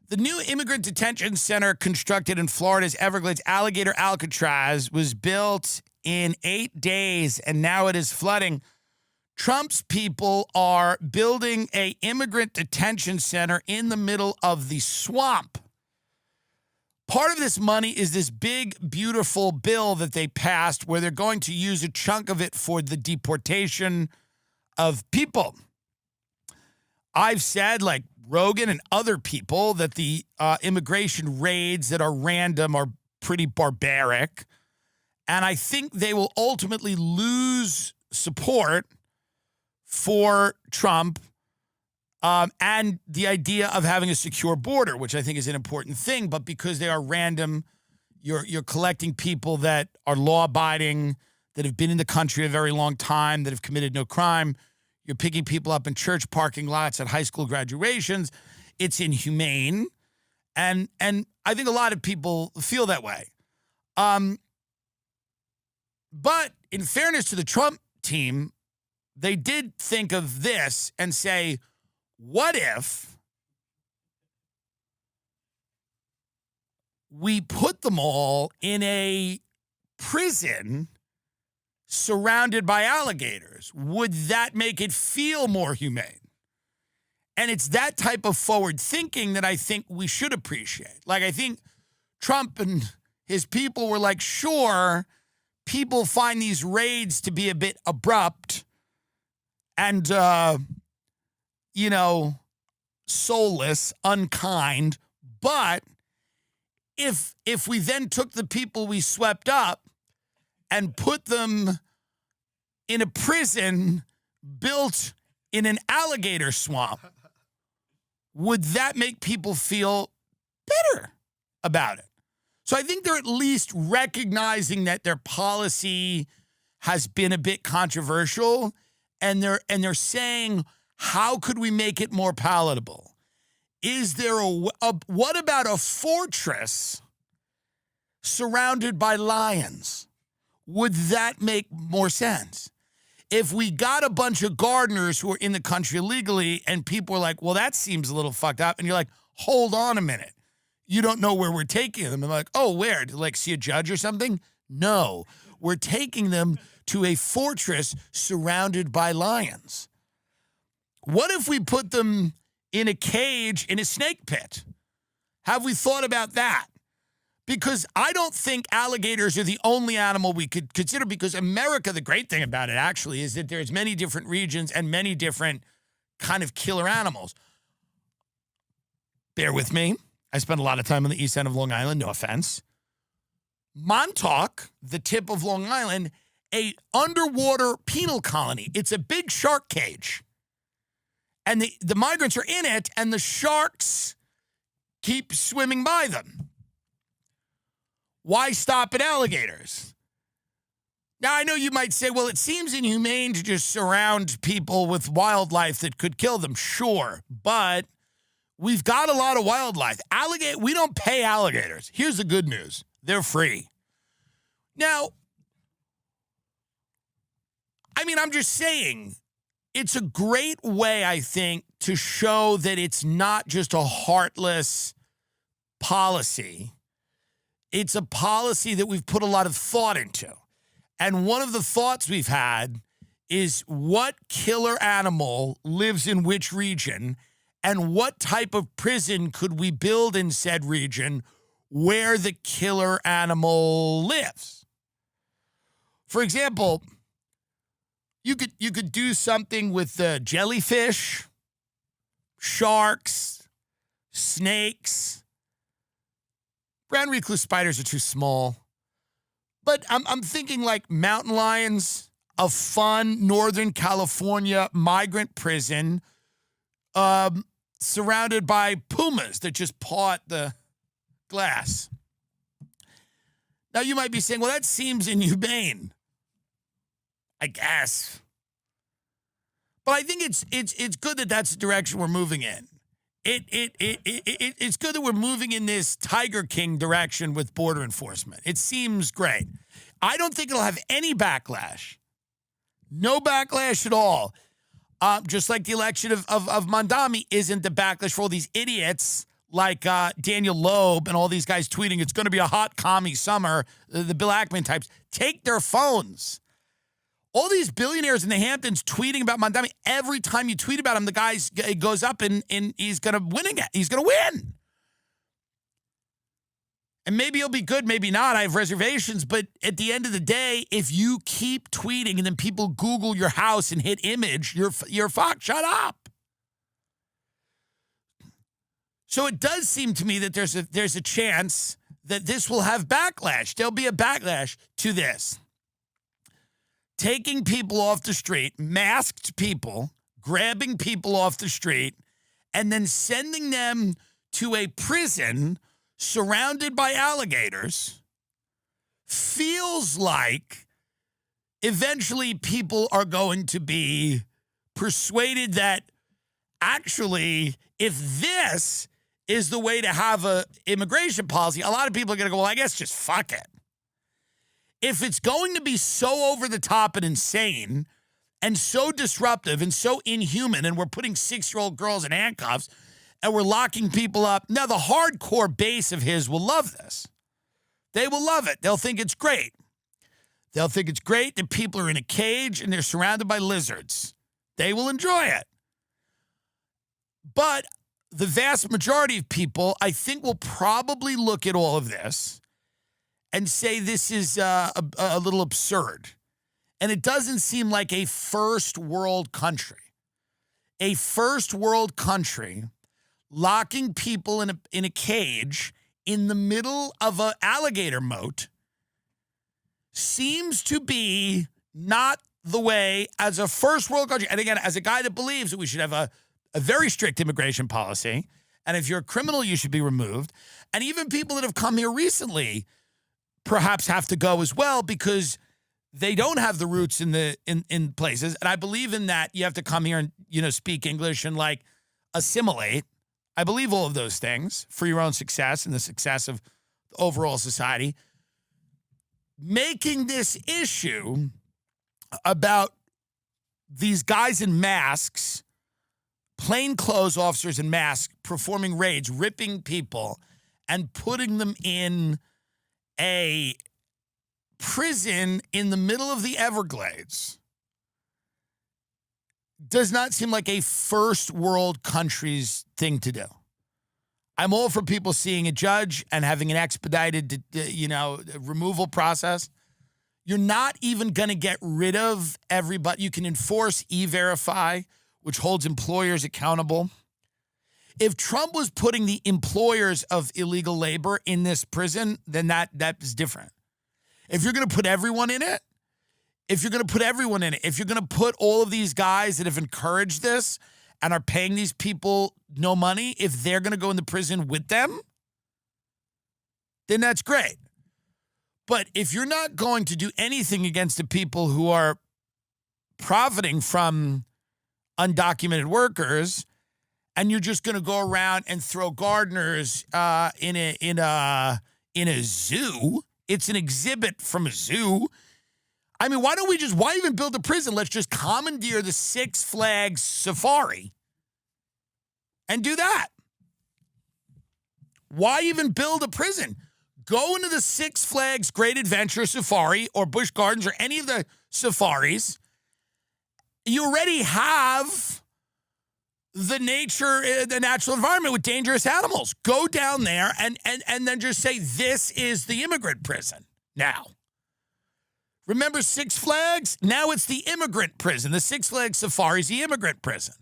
The new immigrant detention center constructed in Florida's Everglades Alligator Alcatraz was built in 8 days, and now it is flooding. Trump's people are building a immigrant detention center in the middle of the swamp. Part of this money is this big, beautiful bill that they passed where they're going to use a chunk of it for the deportation of people. I've said, like Rogan and other people, that the immigration raids that are random are pretty barbaric. And I think they will ultimately lose support for Trump and the idea of having a secure border, which I think is an important thing. But because they are random, you're collecting people that are law-abiding, that have been in the country a very long time, that have committed no crime. You're picking people up in church parking lots at high school graduations. It's inhumane. And I think a lot of people feel that way. But in fairness to the Trump team, they did think of this and say, what if we put them all in a prison surrounded by alligators? Would that make it feel more humane? And it's that type of forward thinking that I think we should appreciate. Like, I think Trump and his people were like, sure, people find these raids to be a bit abrupt and, soulless, unkind. But if we then took the people we swept up and put them in a prison built in an alligator swamp, would that make people feel better about it? So I think they're at least recognizing that their policy has been a bit controversial, and they're saying, how could we make it more palatable? Is there what about a fortress surrounded by lions? Would that make more sense? If we got a bunch of gardeners who are in the country illegally and people are like, well, that seems a little fucked up. And you're like, hold on a minute. You don't know where we're taking them. And like, oh, where? To like see a judge or something? No, we're taking them to a fortress surrounded by lions. What if we put them in a cage in a snake pit? Have we thought about that? Because I don't think alligators are the only animal we could consider, because America, the great thing about it actually is that there's many different regions and many different kind of killer animals. Bear with me. I spent a lot of time on the east end of Long Island, no offense. Montauk, the tip of Long Island, a underwater penal colony. It's a big shark cage. And the migrants are in it, and the sharks keep swimming by them. Why stop at alligators? Now, I know you might say, well, it seems inhumane to just surround people with wildlife that could kill them. Sure, but we've got a lot of wildlife. We don't pay alligators. Here's the good news. They're free. Now, I mean, I'm just saying, it's a great way, I think, to show that it's not just a heartless policy. It's a policy that we've put a lot of thought into. And one of the thoughts we've had is what killer animal lives in which region, and what type of prison could we build in said region where the killer animal lives. For example, you could do something with the jellyfish, sharks, snakes. Brown recluse spiders are too small. But I'm thinking like mountain lions, a fun Northern California migrant prison surrounded by pumas that just paw at the glass. Now you might be saying, well, that seems inhumane. I guess. But I think it's good that that's the direction we're moving in. It's good that we're moving in this Tiger King direction with border enforcement. It seems great. I don't think it'll have any backlash. No backlash at all. Just like the election of Mondami isn't the backlash for all these idiots like Daniel Loeb and all these guys tweeting, it's going to be a hot commie summer, the Bill Ackman types. Take their phones. All these billionaires in the Hamptons tweeting about Mondami. Every time you tweet about him, the guy goes up and he's going to win again. He's going to win. And maybe he'll be good, maybe not. I have reservations. But at the end of the day, if you keep tweeting and then people Google your house and hit image, you're fucked. Shut up. So it does seem to me that there's a chance that this will have backlash. There'll be a backlash to this. Taking people off the street, masked people, grabbing people off the street, and then sending them to a prison surrounded by alligators feels like eventually people are going to be persuaded that actually, if this is the way to have an immigration policy, a lot of people are going to go, well, I guess just fuck it. If it's going to be so over the top and insane and so disruptive and so inhuman, and we're putting 6-year-old girls in handcuffs and we're locking people up, now the hardcore base of his will love this. They will love it. They'll think it's great. They'll think it's great that people are in a cage and they're surrounded by lizards. They will enjoy it. But the vast majority of people, I think, will probably look at all of this and say this is a little absurd. And it doesn't seem like a first world country. A first world country locking people in a cage in the middle of an alligator moat seems to be not the way as a first world country. And again, as a guy that believes that we should have a very strict immigration policy, and if you're a criminal, you should be removed. And even people that have come here recently perhaps have to go as well because they don't have the roots in places. And I believe in that. You have to come here and, speak English and like assimilate. I believe all of those things for your own success and the success of the overall society. Making this issue about these guys in masks, plainclothes officers in masks, performing raids, ripping people, and putting them in a prison in the middle of the Everglades does not seem like a first world country's thing to do. I'm all for people seeing a judge and having an expedited, removal process. You're not even going to get rid of everybody. You can enforce E-Verify, which holds employers accountable. If Trump was putting the employers of illegal labor in this prison, then that is different. If you're going to put everyone in it, if you're going to put all of these guys that have encouraged this and are paying these people no money, if they're going to go in the prison with them, then that's great. But if you're not going to do anything against the people who are profiting from undocumented workers, and you're just going to go around and throw gardeners in a zoo, it's an exhibit from a zoo. I mean, why even build a prison? Let's just commandeer the Six Flags Safari and do that. Why even build a prison? Go into the Six Flags Great Adventure Safari or Busch Gardens or any of the safaris. You already have the natural environment with dangerous animals. Go down there and then just say, this is the immigrant prison now. Remember Six Flags? Now it's the immigrant prison. The Six Flags Safari is the immigrant prison.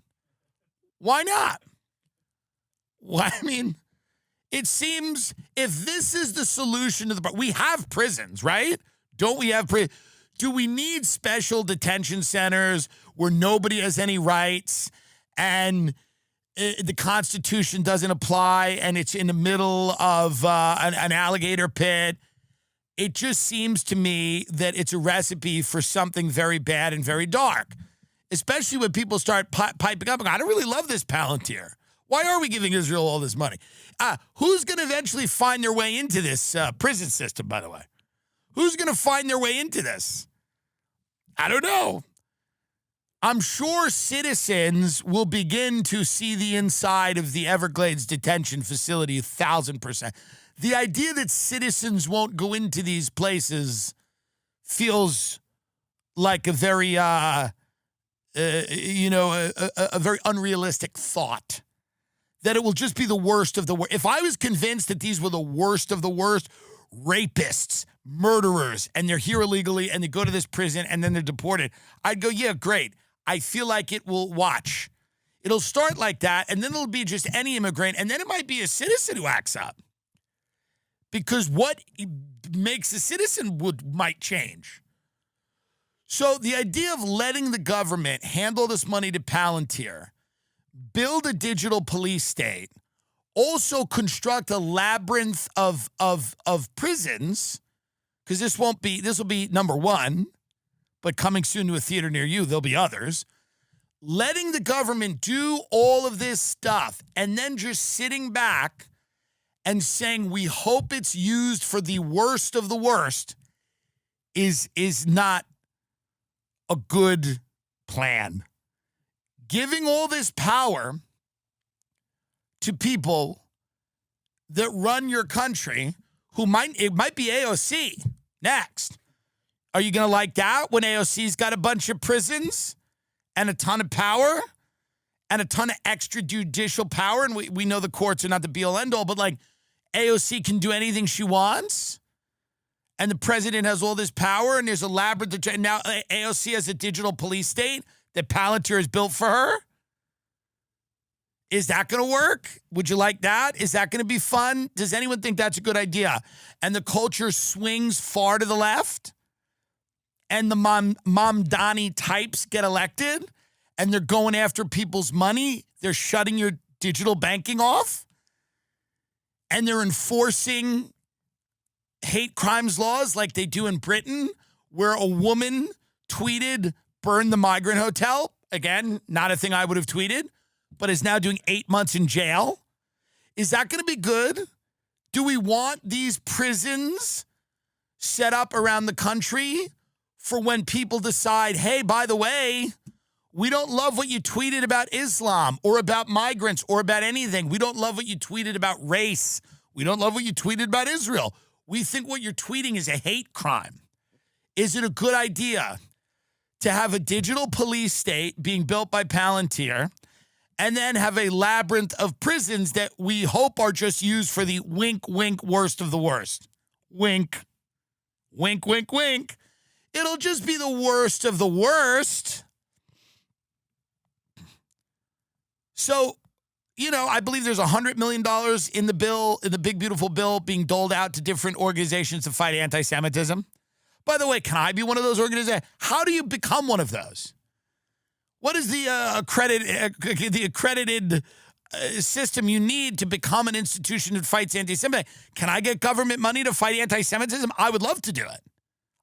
Why not? It seems if this is the solution to the problem, we have prisons, right? Don't we have do we need special detention centers where nobody has any rights and the Constitution doesn't apply and it's in the middle of an alligator pit? It just seems to me that it's a recipe for something very bad and very dark, especially when people start piping up. I don't really love this Palantir. Why are we giving Israel all this money? Who's going to eventually find their way into this prison system, by the way? Who's going to find their way into this? I don't know. I'm sure citizens will begin to see the inside of the Everglades detention facility 1,000%. The idea that citizens won't go into these places feels like a very, a very unrealistic thought. That it will just be the worst of the worst. If I was convinced that these were the worst of the worst, rapists, murderers, and they're here illegally and they go to this prison and then they're deported, I'd go, yeah, great. I feel like it will watch. It'll start like that, and then it'll be just any immigrant, and then it might be a citizen who acts up. Because what makes a citizen might change. So the idea of letting the government handle this money to Palantir, build a digital police state, also construct a labyrinth of prisons, because this will be number one, but coming soon to a theater near you, there'll be others. Letting the government do all of this stuff and then just sitting back and saying we hope it's used for the worst of the worst is not a good plan. Giving all this power to people that run your country who might be AOC next. Are you going to like that when AOC's got a bunch of prisons and a ton of power and a ton of extrajudicial power? And we know the courts are not the be-all, end-all, but like AOC can do anything she wants and the president has all this power and there's a labyrinth. And now AOC has a digital police state that Palantir has built for her. Is that going to work? Would you like that? Is that going to be fun? Does anyone think that's a good idea? And the culture swings far to the left and the Mamdani types get elected and they're going after people's money. They're shutting your digital banking off and they're enforcing hate crimes laws like they do in Britain, where a woman tweeted, "Burn the migrant hotel." Again, not a thing I would have tweeted, but is now doing 8 months in jail Is that going to be good? Do we want these prisons set up around the country for when people decide, hey, by the way, we don't love what you tweeted about Islam or about migrants or about anything. We don't love what you tweeted about race. We don't love what you tweeted about Israel. We think what you're tweeting is a hate crime. Is it a good idea to have a digital police state being built by Palantir and then have a labyrinth of prisons that we hope are just used for the wink, wink, worst of the worst? Wink, wink, wink, wink. It'll just be the worst of the worst. So, you know, I believe there's $100 million in the bill, in the big, beautiful bill being doled out to different organizations to fight anti-Semitism. By the way, can I be one of those organizations? How do you become one of those? What is the accredited system you need to become an institution that fights anti-Semitism? Can I get government money to fight anti-Semitism? I would love to do it.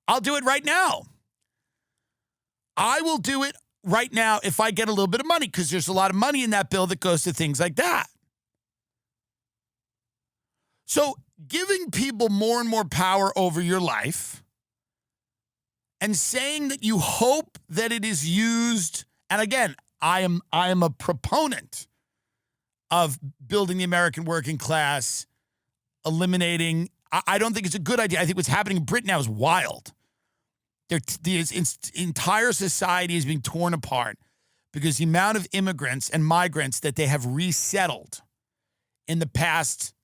I'll do it right now. I will do it right now if I get a little bit of money, because there's a lot of money in that bill that goes to things like that. So giving people more and more power over your life and saying that you hope that it is used, and again, I am a proponent of building the American working class, eliminating, I don't think it's a good idea. I think what's happening in Britain now is wild. The entire society is being torn apart because the amount of immigrants and migrants that they have resettled in the past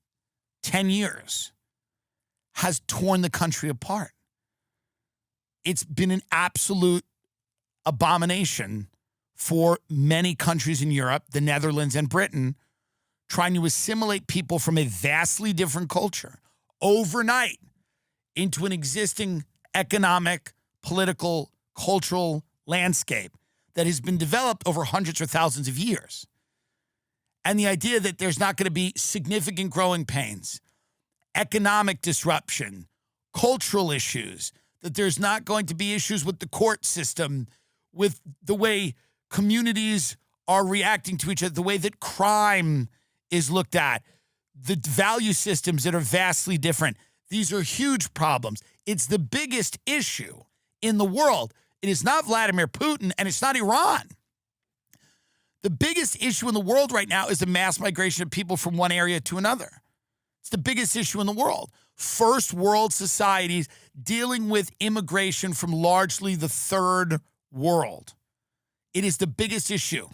10 years has torn the country apart. It's been an absolute abomination for many countries in Europe, the Netherlands and Britain, trying to assimilate people from a vastly different culture overnight into an existing economic, political, cultural landscape that has been developed over hundreds or thousands of years. And the idea that there's not going to be significant growing pains, economic disruption, cultural issues, that there's not going to be issues with the court system, with the way communities are reacting to each other, the way that crime is looked at, the value systems that are vastly different. These are huge problems. It's the biggest issue in the world. It is not Vladimir Putin, and it's not Iran. The biggest issue in the world right now is the mass migration of people from one area to another. It's the biggest issue in the world. First world societies dealing with immigration from largely the third world. It is the biggest issue.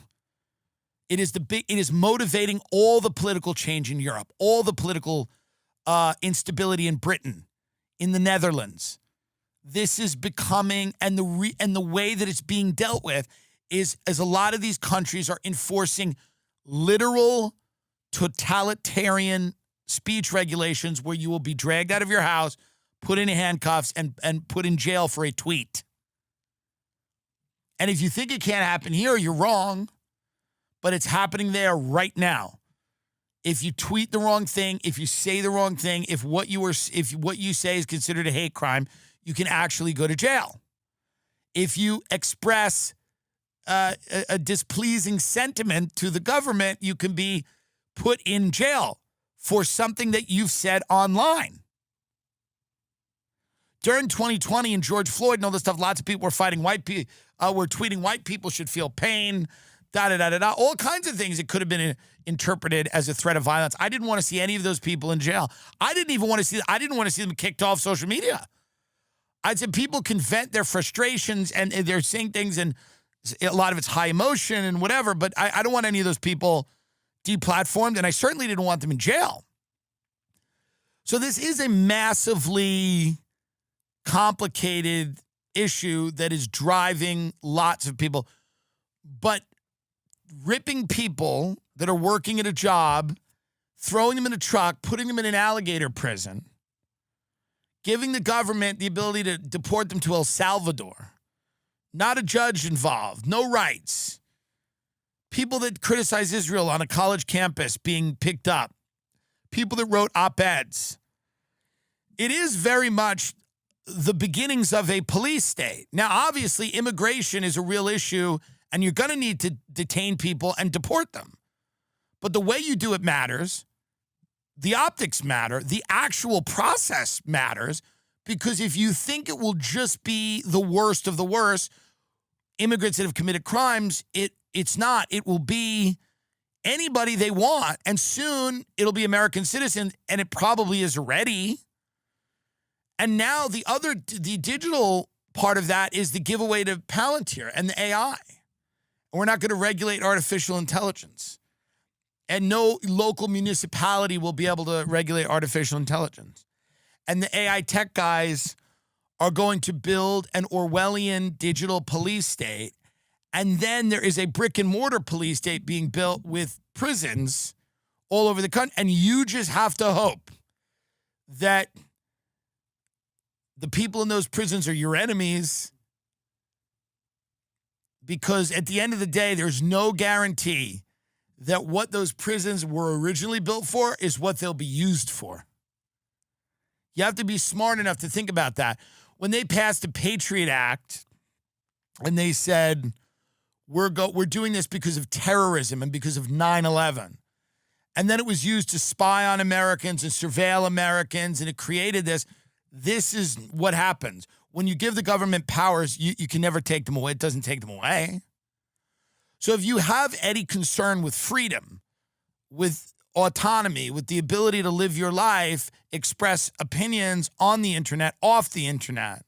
It is motivating all the political change in Europe, all the political instability in Britain, in the Netherlands. This is becoming, and the way that it's being dealt with is as a lot of these countries are enforcing literal totalitarian speech regulations where you will be dragged out of your house, put in handcuffs, and put in jail for a tweet. And if you think it can't happen here, you're wrong. But it's happening there right now. If you tweet the wrong thing, if you say the wrong thing, if what you say is considered a hate crime, you can actually go to jail. If you express a displeasing sentiment to the government, you can be put in jail for something that you've said online. During 2020 and George Floyd and all this stuff, lots of people were fighting white people, were tweeting white people should feel pain, da-da-da-da-da, all kinds of things that could have been interpreted as a threat of violence. I didn't want to see any of those people in jail. I didn't want to see them kicked off social media. I said people can vent their frustrations and they're saying things, and a lot of it's high emotion and whatever, but I don't want any of those people deplatformed, and I certainly didn't want them in jail. So this is a massively complicated issue that is driving lots of people. But ripping people that are working at a job, throwing them in a truck, putting them in an alligator prison, giving the government the ability to deport them to El Salvador, not a judge involved, no rights, people that criticize Israel on a college campus being picked up, people that wrote op-eds. It is very much the beginnings of a police state. Now, obviously, immigration is a real issue, and you're going to need to detain people and deport them. But the way you do it matters. the optics matter. The actual process matters, because if you think it will just be the worst of the worst, immigrants that have committed crimes, it's not. It will be anybody they want, and soon it'll be American citizens, and it probably is already. And now the digital part of that is the giveaway to Palantir and the AI. We're not going to regulate artificial intelligence. And no local municipality will be able to regulate artificial intelligence. And the AI tech guys are going to build an Orwellian digital police state. And then there is a brick and mortar police state being built with prisons all over the country. And you just have to hope that the people in those prisons are your enemies, because at the end of the day, there's no guarantee that what those prisons were originally built for is what they'll be used for. You have to be smart enough to think about that. When they passed the Patriot Act and they said, we're doing this because of terrorism and because of 9/11, and then it was used to spy on Americans and surveil Americans, and it created this is what happens. When you give the government powers, you can never take them away. It doesn't take them away. So if you have any concern with freedom, with autonomy, with the ability to live your life, express opinions on the internet, off the internet,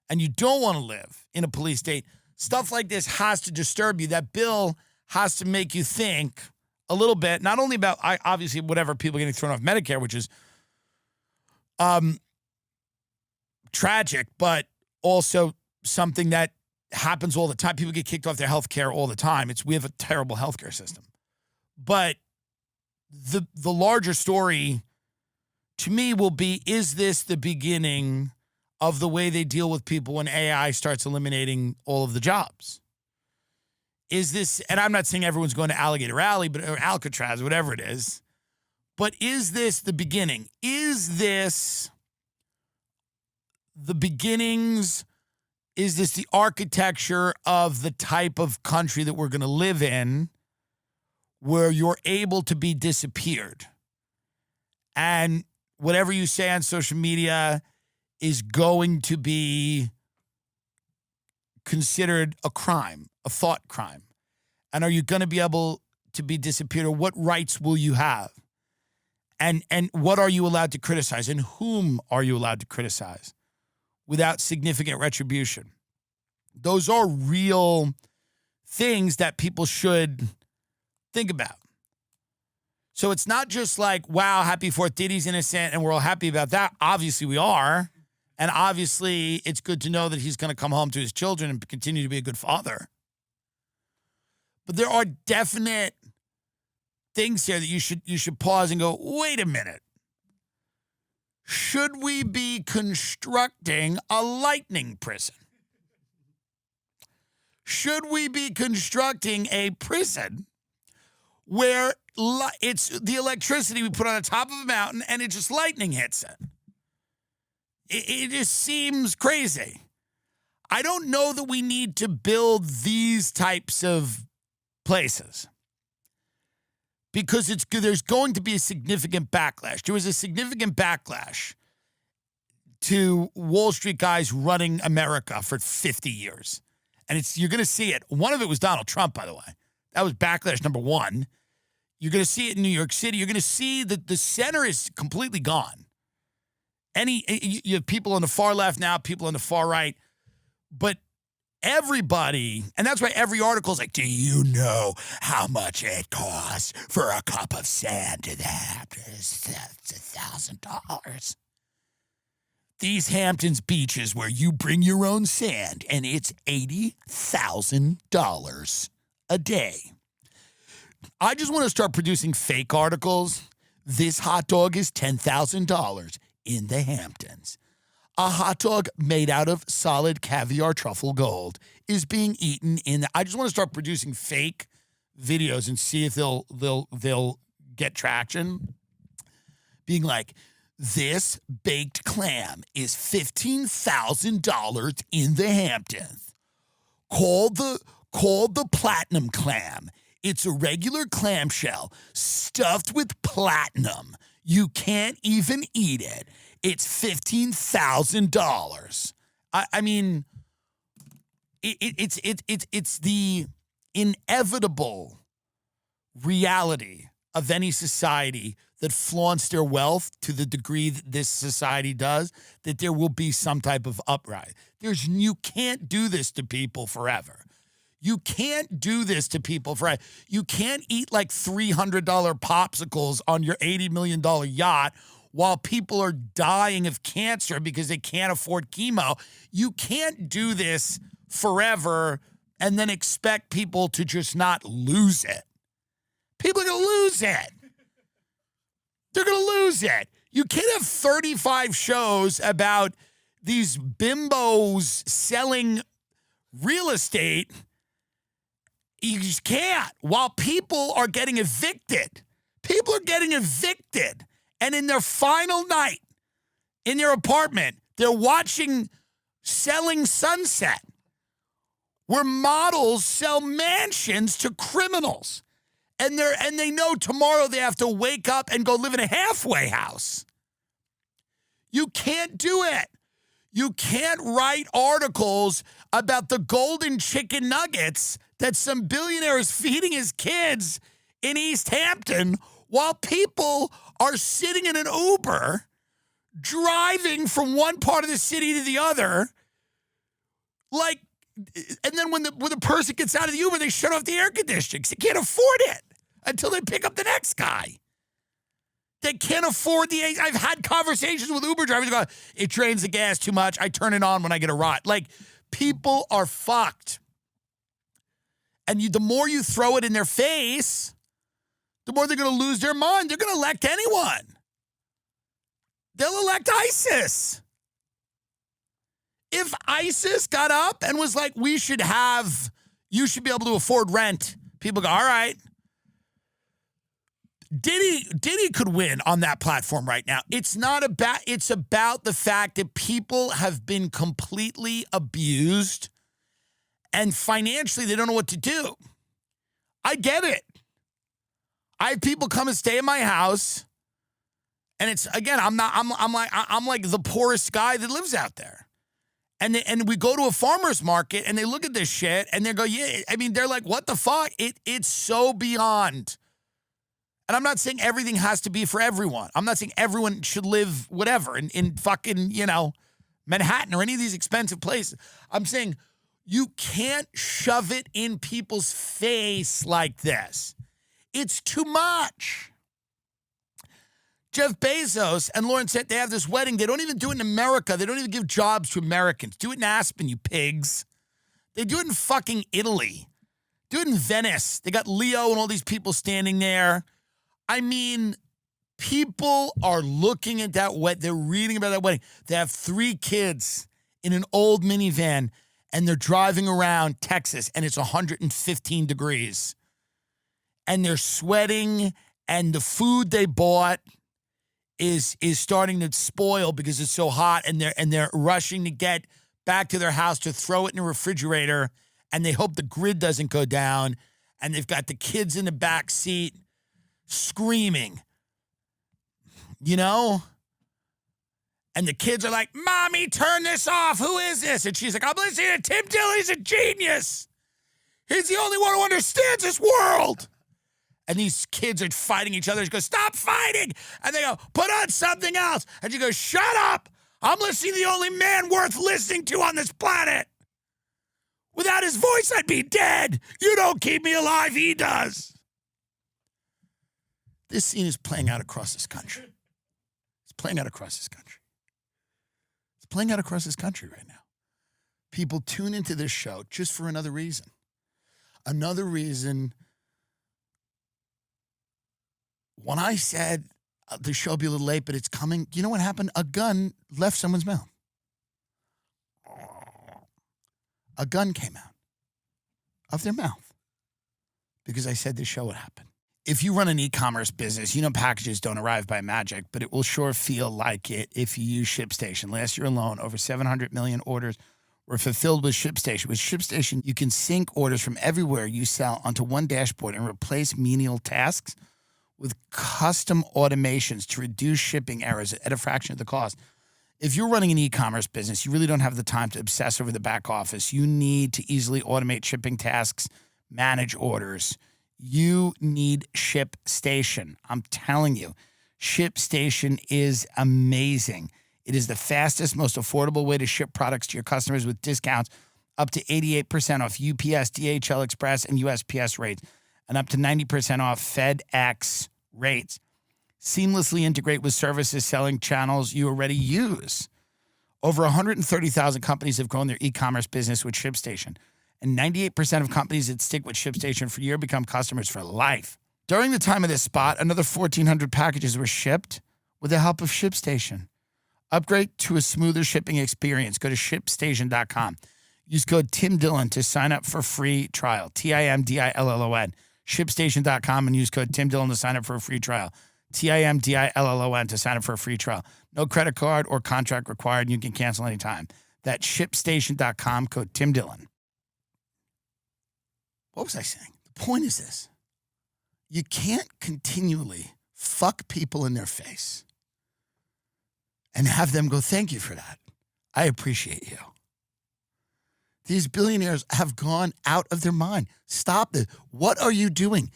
and you don't want to live in a police state, stuff like this has to disturb you. That bill has to make you think a little bit, not only about, obviously, whatever, people getting thrown off Medicare, which is tragic, but also something that happens all the time. People get kicked off their health care all the time. We have a terrible healthcare system. But the larger story to me will be, is this the beginning of the way they deal with people when AI starts eliminating all of the jobs? Is this, and I'm not saying everyone's going to Alligator Alley, or Alcatraz, whatever it is, but is this the beginning? Is this the beginnings? Is this the architecture of the type of country that we're going to live in, where you're able to be disappeared? And whatever you say on social media is going to be considered a crime, a thought crime. And are you going to be able to be disappeared? Or what rights will you have? And what are you allowed to criticize? And whom are you allowed to criticize without significant retribution? Those are real things that people should think about. So it's not just like, wow, happy 4th, Diddy's innocent, and we're all happy about that. Obviously we are. And obviously it's good to know that he's going to come home to his children and continue to be a good father. But there are definite things here that you should pause and go, wait a minute. Should we be constructing a lightning prison? Should we be constructing a prison where it's the electricity we put on the top of a mountain and it just lightning hits it? It just seems crazy. I don't know that we need to build these types of places, because there's going to be a significant backlash. There was a significant backlash to Wall Street guys running America for 50 years. And you're going to see it. One of it was Donald Trump, by the way. That was backlash number one. You're going to see it in New York City. You're going to see that the center is completely gone. You have people on the far left now, people on the far right. But everybody, and that's why every article is like, do you know how much it costs for a cup of sand in the Hamptons? That's $1,000. These Hamptons beaches where you bring your own sand, and it's $80,000 a day. I just want to start producing fake articles. This hot dog is $10,000 in the Hamptons. A hot dog made out of solid caviar truffle gold is being eaten in. I just want to start producing fake videos and see if they'll get traction. Being like, this baked clam is $15,000 in the Hamptons. Called the platinum clam. It's a regular clamshell stuffed with platinum. You can't even eat it. It's $15,000. I mean, it's the inevitable reality of any society that flaunts their wealth to the degree that this society does, that there will be some type of uprising. You can't do this to people forever. You can't do this to people forever. You can't eat like $300 popsicles on your $80 million yacht while people are dying of cancer because they can't afford chemo. You can't do this forever and then expect people to just not lose it. People are going to lose it. They're going to lose it. You can't have 35 shows about these bimbos selling real estate. You just can't. While people are getting evicted. People are getting evicted. And in their final night in their apartment, they're watching Selling Sunset, where models sell mansions to criminals. And they know tomorrow they have to wake up and go live in a halfway house. You can't do it. You can't write articles about the golden chicken nuggets that some billionaire is feeding his kids in East Hampton while people are sitting in an Uber driving from one part of the city to the other. And then when the person gets out of the Uber, they shut off the air conditioning because they can't afford it until they pick up the next guy. They can't afford I've had conversations with Uber drivers go, it drains the gas too much. I turn it on when I get a ride. People are fucked. And the more you throw it in their face, the more they're going to lose their mind. They're going to elect anyone. They'll elect ISIS. If ISIS got up and was like, you should be able to afford rent, people go, all right. Diddy could win on that platform right now. It's about the fact that people have been completely abused and financially they don't know what to do. I get it. I have people come and stay in my house, and it's again, I'm like the poorest guy that lives out there. And we go to a farmer's market and they look at this shit and they go, yeah, I mean, they're like, what the fuck? It's so beyond. And I'm not saying everything has to be for everyone. I'm not saying everyone should live whatever in fucking, Manhattan or any of these expensive places. I'm saying you can't shove it in people's face like this. It's too much. Jeff Bezos and Lauren said they have this wedding. They don't even do it in America. They don't even give jobs to Americans. Do it in Aspen, you pigs. They do it in fucking Italy. Do it in Venice. They got Leo and all these people standing there. I mean, people are looking at that wedding. They're reading about that wedding. They have 3 kids in an old minivan, and they're driving around Texas, and it's 115 degrees. And they're sweating, and the food they bought is starting to spoil because it's so hot, and they're rushing to get back to their house to throw it in a refrigerator, and they hope the grid doesn't go down, and they've got the kids in the back seat screaming, And the kids are like, Mommy, turn this off. Who is this? And she's like, I'm listening to Tim Dillon. He's a genius. He's the only one who understands this world. And these kids are fighting each other. She goes, stop fighting. And they go, put on something else. And she goes, shut up. I'm listening to the only man worth listening to on this planet. Without his voice, I'd be dead. You don't keep me alive. He does. This scene is playing out across this country. It's playing out across this country. It's playing out across this country right now. People tune into this show just for another reason. Another reason. When I said the show will be a little late, but it's coming, you know what happened? A gun left someone's mouth. A gun came out of their mouth because I said this show would happen. If you run an e-commerce business, packages don't arrive by magic, but it will sure feel like it if you use ShipStation. Last year alone, over 700 million orders were fulfilled with ShipStation. With ShipStation, you can sync orders from everywhere you sell onto one dashboard and replace menial tasks with custom automations to reduce shipping errors at a fraction of the cost. If you're running an e-commerce business, you really don't have the time to obsess over the back office. You need to easily automate shipping tasks, manage orders. You need ShipStation. I'm telling you, ShipStation is amazing. It is the fastest, most affordable way to ship products to your customers with discounts up to 88% off UPS, DHL Express, and USPS rates, and up to 90% off FedEx rates. Seamlessly integrate with services selling channels you already use. Over 130,000 companies have grown their e-commerce business with ShipStation, and 98% of companies that stick with ShipStation for a year become customers for life. During the time of this spot, another 1,400 packages were shipped with the help of ShipStation. Upgrade to a smoother shipping experience. Go to ShipStation.com. Use code TimDillon to sign up for a free trial. TIMDILLON. ShipStation.com and use code TimDillon to sign up for a free trial. TIMDILLON to sign up for a free trial. No credit card or contract required. You can cancel anytime. That's ShipStation.com, code TimDillon. What was I saying? The point is this. You can't continually fuck people in their face and have them go, thank you for that. I appreciate you. These billionaires have gone out of their mind. Stop it. What are you doing?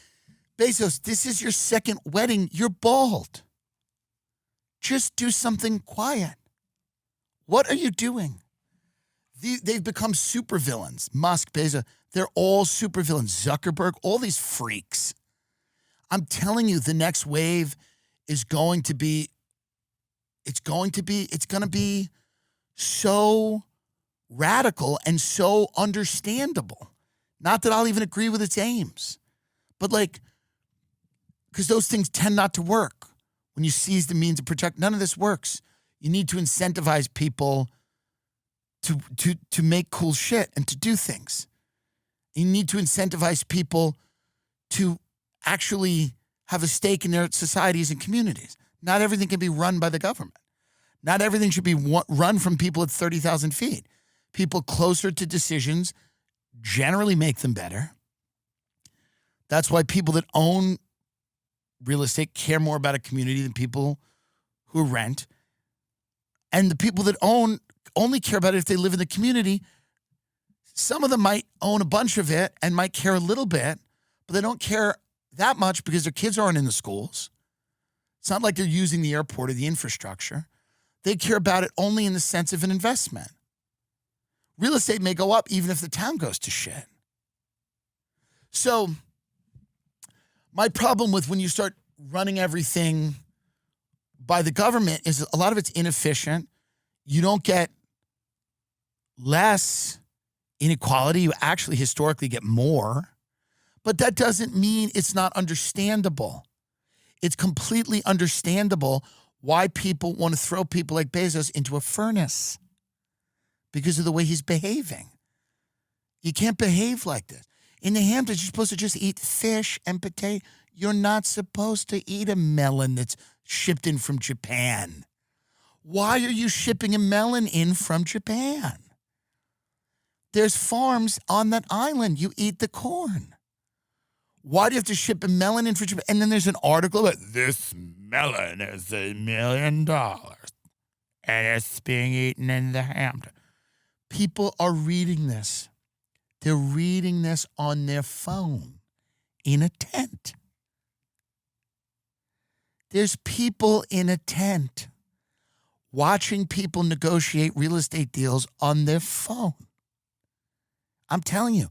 Bezos, this is your second wedding. You're bald. Just do something quiet. What are you doing? They've become supervillains. Musk, Bezos, they're all supervillains. Zuckerberg, all these freaks. I'm telling you, the next wave is going to be, it's going to be so radical and so understandable. Not that I'll even agree with its aims, but like, because those things tend not to work. When you seize the means of protect, none of this works. You need to incentivize people to make cool shit and to do things. You need to incentivize people to actually have a stake in their societies and communities. Not everything can be run by the government. Not everything should be run from people at 30,000 feet. People closer to decisions generally make them better. That's why people that own real estate care more about a community than people who rent. And the people that own only care about it if they live in the community. Some of them might own a bunch of it and might care a little bit, but they don't care that much because their kids aren't in the schools. It's not like they're using the airport or the infrastructure. They care about it only in the sense of an investment. Real estate may go up even if the town goes to shit. So my problem with when you start running everything by the government is a lot of it's inefficient. You don't get less inequality. You actually historically get more. But that doesn't mean it's not understandable. It's completely understandable why people want to throw people like Bezos into a furnace because of the way he's behaving. You can't behave like this. In the Hamptons, you're supposed to just eat fish and potato. You're not supposed to eat a melon that's shipped in from Japan. Why are you shipping a melon in from Japan? There's farms on that island. You eat the corn. Why do you have to ship a melon in from Japan? And then there's an article about this melon is $1 million and it's being eaten in the Hamptons. People are reading this. They're reading this on their phone in a tent. There's people in a tent watching people negotiate real estate deals on their phone. I'm telling you,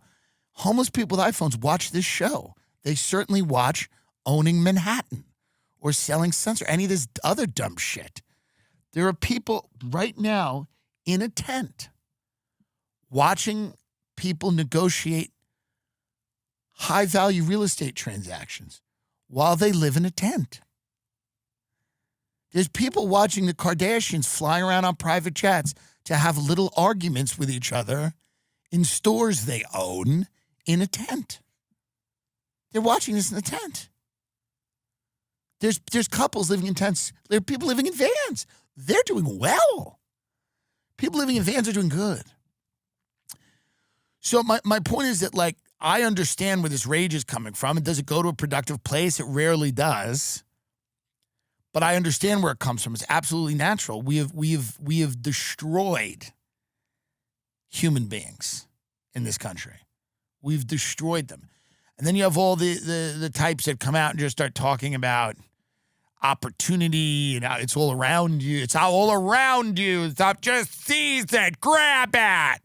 homeless people with iPhones watch this show. They certainly watch Owning Manhattan or Selling Sunset or any of this other dumb shit. There are people right now in a tent watching people negotiate high-value real estate transactions while they live in a tent. There's people watching the Kardashians fly around on private jets to have little arguments with each other in stores they own in a tent. They're watching this in a tent. There's couples living in tents. There are people living in vans. They're doing well. People living in vans are doing good. So my point is that, like, I understand where this rage is coming from. And does it go to a productive place? It rarely does. But I understand where it comes from. It's absolutely natural. We have destroyed human beings in this country. We've destroyed them. And then you have all the types that come out and just start talking about opportunity and how it's all around you. It's all around you. Stop, just seize it, grab it.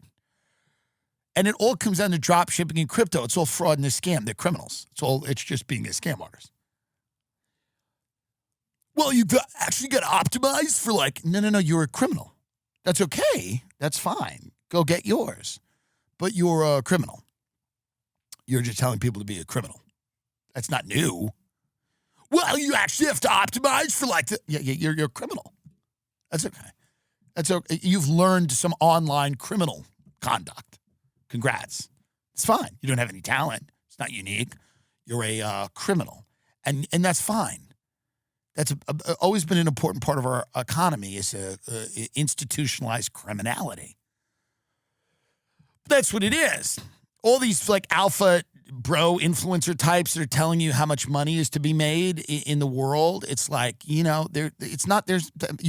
And it all comes down to drop shipping and crypto. It's all fraud and a scam. They're criminals. It's just being a scam artist. Well, you actually got optimized for no, you're a criminal. That's okay. That's fine. Go get yours. But you're a criminal. You're just telling people to be a criminal. That's not new. Well, you actually have to optimize for you're a criminal. That's okay. That's okay. You've learned some online criminal conduct. Congrats. It's fine. You don't have any talent. It's not unique. You're a criminal. And that's fine. That's always been an important part of our economy is institutionalized criminality. That's what it is. All these alpha bro influencer types that are telling you how much money is to be made in the world. It's you're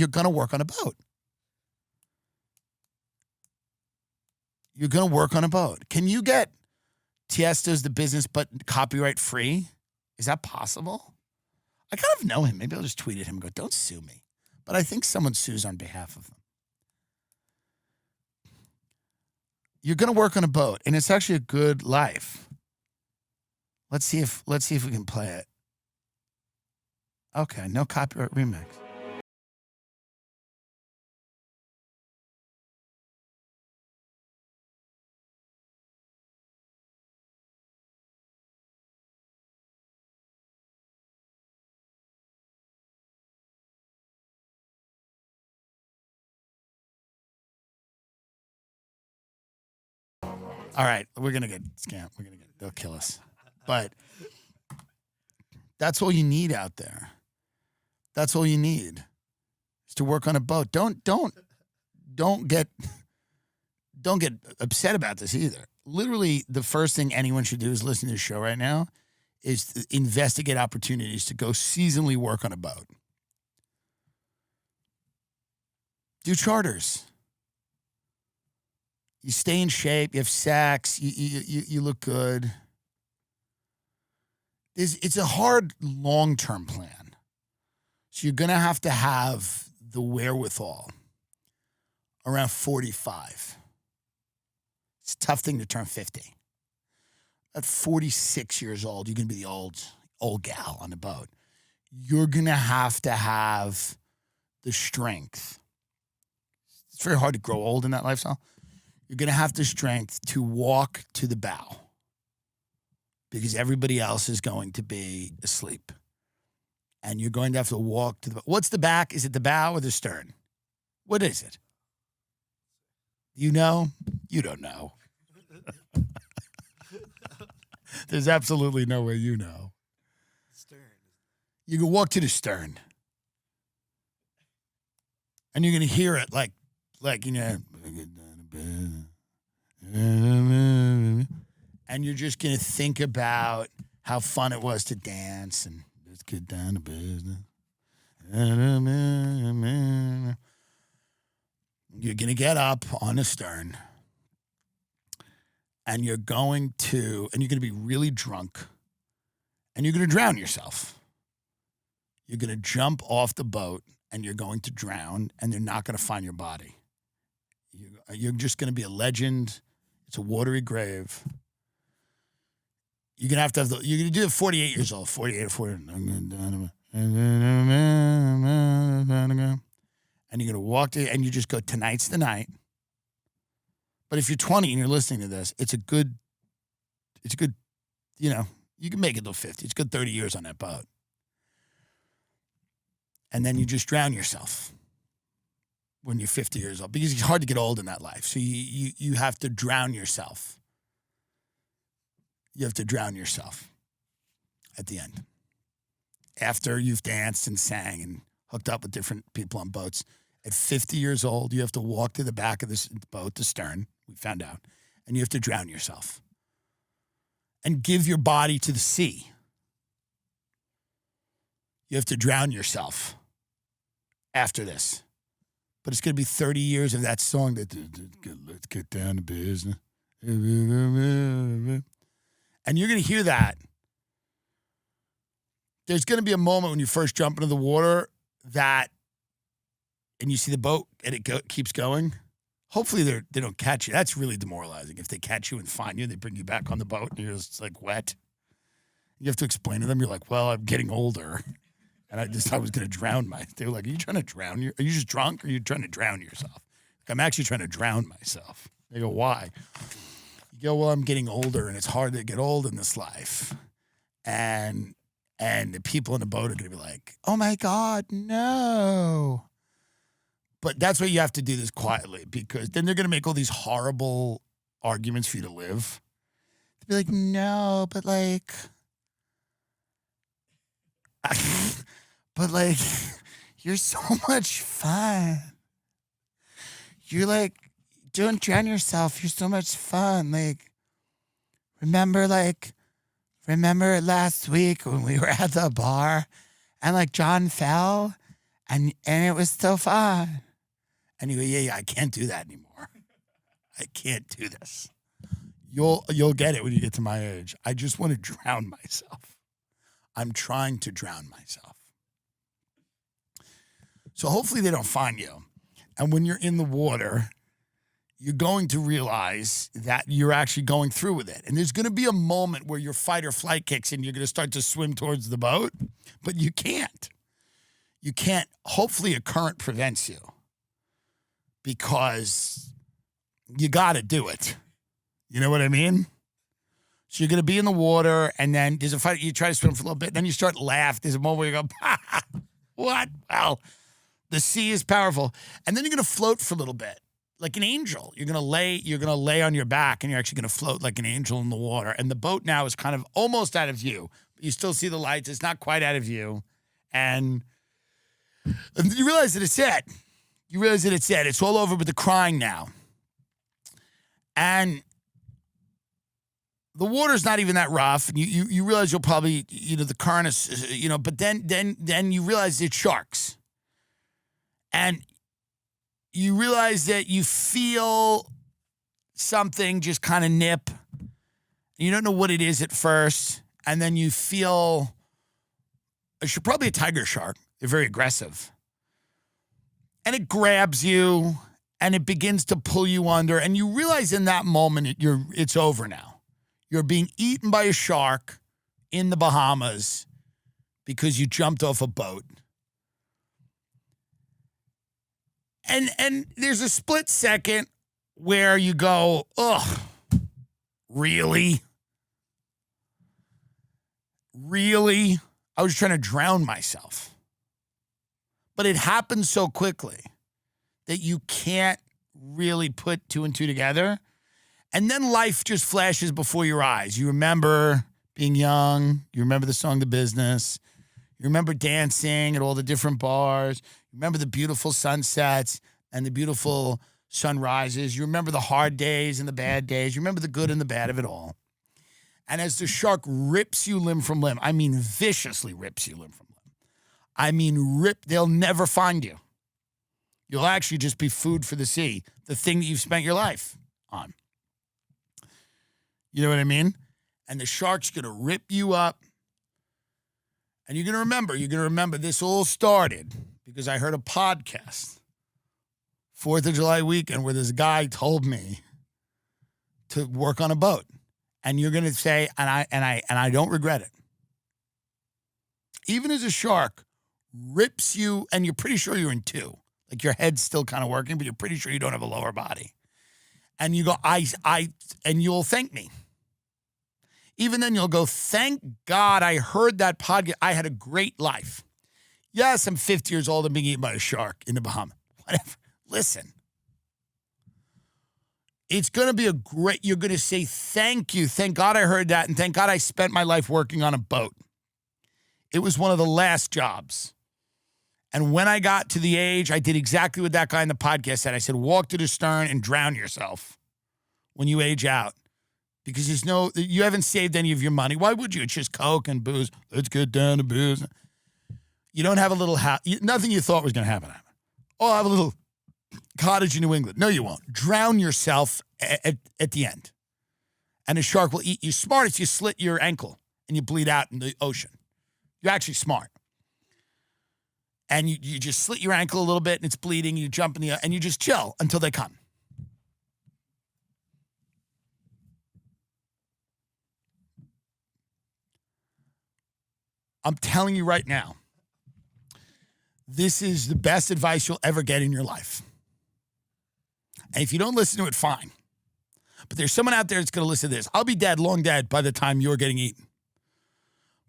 going to work on a boat. You're going to work on a boat. Can you get Tiesto's The Business but copyright free? Is that possible? I kind of know him. Maybe I'll just tweet at him and go, don't sue me. But I think someone sues on behalf of him. You're going to work on a boat, and it's actually a good life. Let's see if we can play it. Okay, no copyright remix. All right, we're going to get scammed. They'll kill us. But that's all you need out there. That's all you need is to work on a boat. Don't get upset about this either. Literally, the first thing anyone should do is listen to the show right now is to investigate opportunities to go seasonally work on a boat. Do charters. You stay in shape. You have sex. You look good. It's a hard long-term plan. So you're going to have the wherewithal around 45. It's a tough thing to turn 50. At 46 years old, you're going to be the old gal on the boat. You're going to have the strength. It's very hard to grow old in that lifestyle. You're going to have the strength to walk to the bow because everybody else is going to be asleep. And you're going to have to walk to the bow. What's the back? Is it the bow or the stern? What is it? You know? You don't know. There's absolutely no way you know. Stern. You can walk to the stern. And you're going to hear it like, and you're just going to think about how fun it was to dance and let's get down to business. You're going to get up on the stern and you're going to be really drunk and you're going to drown yourself. You're going to jump off the boat and you're going to drown and they're not going to find your body. You're just going to be a legend. It's a watery grave. You're going to you're going to do it 48 years old, 48 or 40. And you're going to walk to, and you just go, tonight's the night. But if you're 20 and you're listening to this, it's a good, you can make it to 50. It's a good 30 years on that boat. And then you just drown yourself when you're 50 years old because it's hard to get old in that life. So you have to drown yourself. You have to drown yourself at the end. After you've danced and sang and hooked up with different people on boats, at 50 years old, you have to walk to the back of this boat, the stern, we found out, and you have to drown yourself. and give your body to the sea. You have to drown yourself after this. But it's going to be 30 years of that song that, let's get down to business. And you're going to hear that. There's going to be a moment when you first jump into the water and you see the boat and it keeps going. Hopefully they don't catch you. That's really demoralizing. If they catch you and find you, they bring you back on the boat and you're just like wet. You have to explain to them. You're like, well, I'm getting older. And I was going to drown they were like, are you trying to drown you? Are you just drunk or are you trying to drown yourself? Like, I'm actually trying to drown myself. They go, why? You go, well, I'm getting older and it's hard to get old in this life. And the people in the boat are going to be like, oh my God, no. But that's why you have to do this quietly, because then they're going to make all these horrible arguments for you to live. They'll be like, no, but like, you're so much fun. You're like, don't drown yourself. You're so much fun. Like, remember last week when we were at the bar and like John fell and it was so fun. And you go, yeah, I can't do that anymore. I can't do this. You'll get it when you get to my age. I just want to drown myself. I'm trying to drown myself. So hopefully they don't find you. And when you're in the water, you're going to realize that you're actually going through with it. And there's going to be a moment where your fight or flight kicks in. You're going to start to swim towards the boat, but you can't. You can't. Hopefully a current prevents you, because you got to do it. You know what I mean? So you're going to be in the water, and then there's a fight. You try to swim for a little bit, then you start to laugh. There's a moment where you go, what? Well, the sea is powerful. And then you're going to float for a little bit, like an angel. You're going to lay on your back, and you're actually going to float like an angel in the water. And the boat now is kind of almost out of view. But you still see the lights. It's not quite out of view. And you realize that it's it. It's all over with the crying now. And the water's not even that rough. And you realize you'll probably, the current is, but then you realize it's sharks. And you realize that you feel something just kind of nip. You don't know what it is at first. And then you feel, it's probably a tiger shark. They're very aggressive. And it grabs you and it begins to pull you under. And you realize in that moment, it's over now. You're being eaten by a shark in the Bahamas because you jumped off a boat. And there's a split second where you go, ugh, really? Really? I was trying to drown myself. But it happens so quickly that you can't really put two and two together. And then life just flashes before your eyes. You remember being young. You remember the song The Business. You remember dancing at all the different bars. You remember the beautiful sunsets and the beautiful sunrises. You remember the hard days and the bad days. You remember the good and the bad of it all. And as the shark rips you limb from limb, I mean viciously rips you limb from limb. I mean they'll never find you. You'll actually just be food for the sea, the thing that you've spent your life on. You know what I mean? And the shark's going to rip you up. And you're going to remember this all started because I heard a podcast, 4th of July weekend, where this guy told me to work on a boat. And you're going to say, and I don't regret it. Even as a shark rips you, and you're pretty sure you're in two. Like your head's still kind of working, but you're pretty sure you don't have a lower body. And you go, and you'll thank me. Even then you'll go, thank God I heard that podcast. I had a great life. Yes, I'm 50 years old and being eaten by a shark in the Bahamas. Whatever. Listen. It's going to be you're going to say, thank you. Thank God I heard that. And thank God I spent my life working on a boat. It was one of the last jobs. And when I got to the age, I did exactly what that guy in the podcast said. I said, walk to the stern and drown yourself when you age out. because you haven't saved any of your money. Why would you? It's just Coke and booze. Let's get down to booze. You don't have a little house. Nothing you thought was going to happen. Oh, I have a little cottage in New England. No, you won't. Drown yourself at the end. And a shark will eat you. Smart if you slit your ankle and you bleed out in the ocean. You're actually smart. And you just slit your ankle a little bit and it's bleeding. You jump in and you just chill until they come. I'm telling you right now, this is the best advice you'll ever get in your life. And if you don't listen to it, fine. But there's someone out there that's going to listen to this. I'll be dead, long dead, by the time you're getting eaten.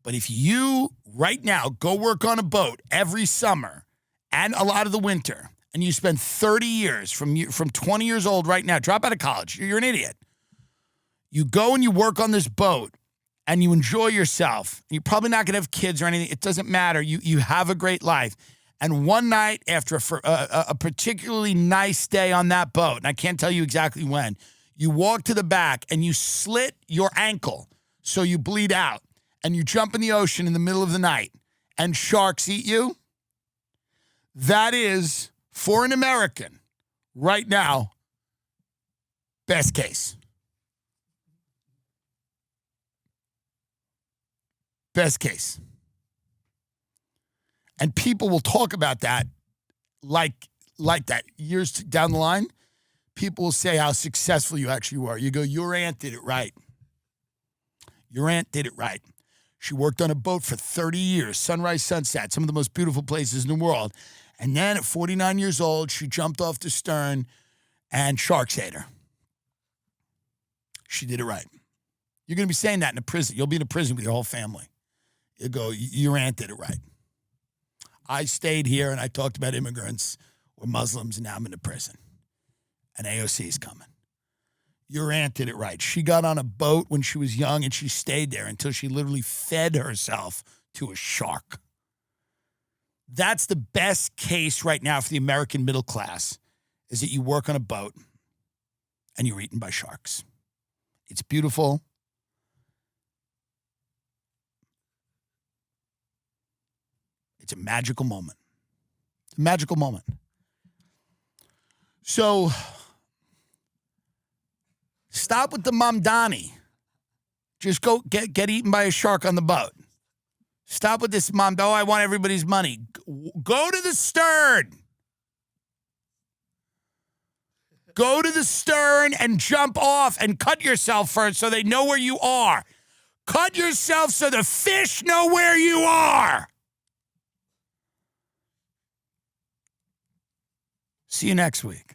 But if you, right now, go work on a boat every summer and a lot of the winter, and you spend 30 years from 20 years old right now, drop out of college, you're an idiot. You go and you work on this boat, and you enjoy yourself. You're probably not going to have kids or anything. It doesn't matter. You have a great life. And one night after a particularly nice day on that boat, and I can't tell you exactly when, you walk to the back and you slit your ankle so you bleed out, and you jump in the ocean in the middle of the night, and sharks eat you. That is, for an American, right now, best case. Best case. And people will talk about that like that. Years down the line, people will say how successful you actually were. You go, your aunt did it right. Your aunt did it right. She worked on a boat for 30 years, sunrise, sunset, some of the most beautiful places in the world. And then at 49 years old, she jumped off the stern and sharks ate her. She did it right. You're going to be saying that in a prison. You'll be in a prison with your whole family. You go, your aunt did it right. I stayed here and I talked about immigrants or Muslims, and now I'm in the prison. And AOC is coming. Your aunt did it right. She got on a boat when she was young and she stayed there until she literally fed herself to a shark. That's the best case right now for the American middle class, is that you work on a boat and you're eaten by sharks. It's beautiful. It's a magical moment. It's a magical moment. So stop with the mamdani. Just go get eaten by a shark on the boat. Stop with this I want everybody's money. Go to the stern. Go to the stern and jump off and cut yourself first so they know where you are. Cut yourself so the fish know where you are. See you next week.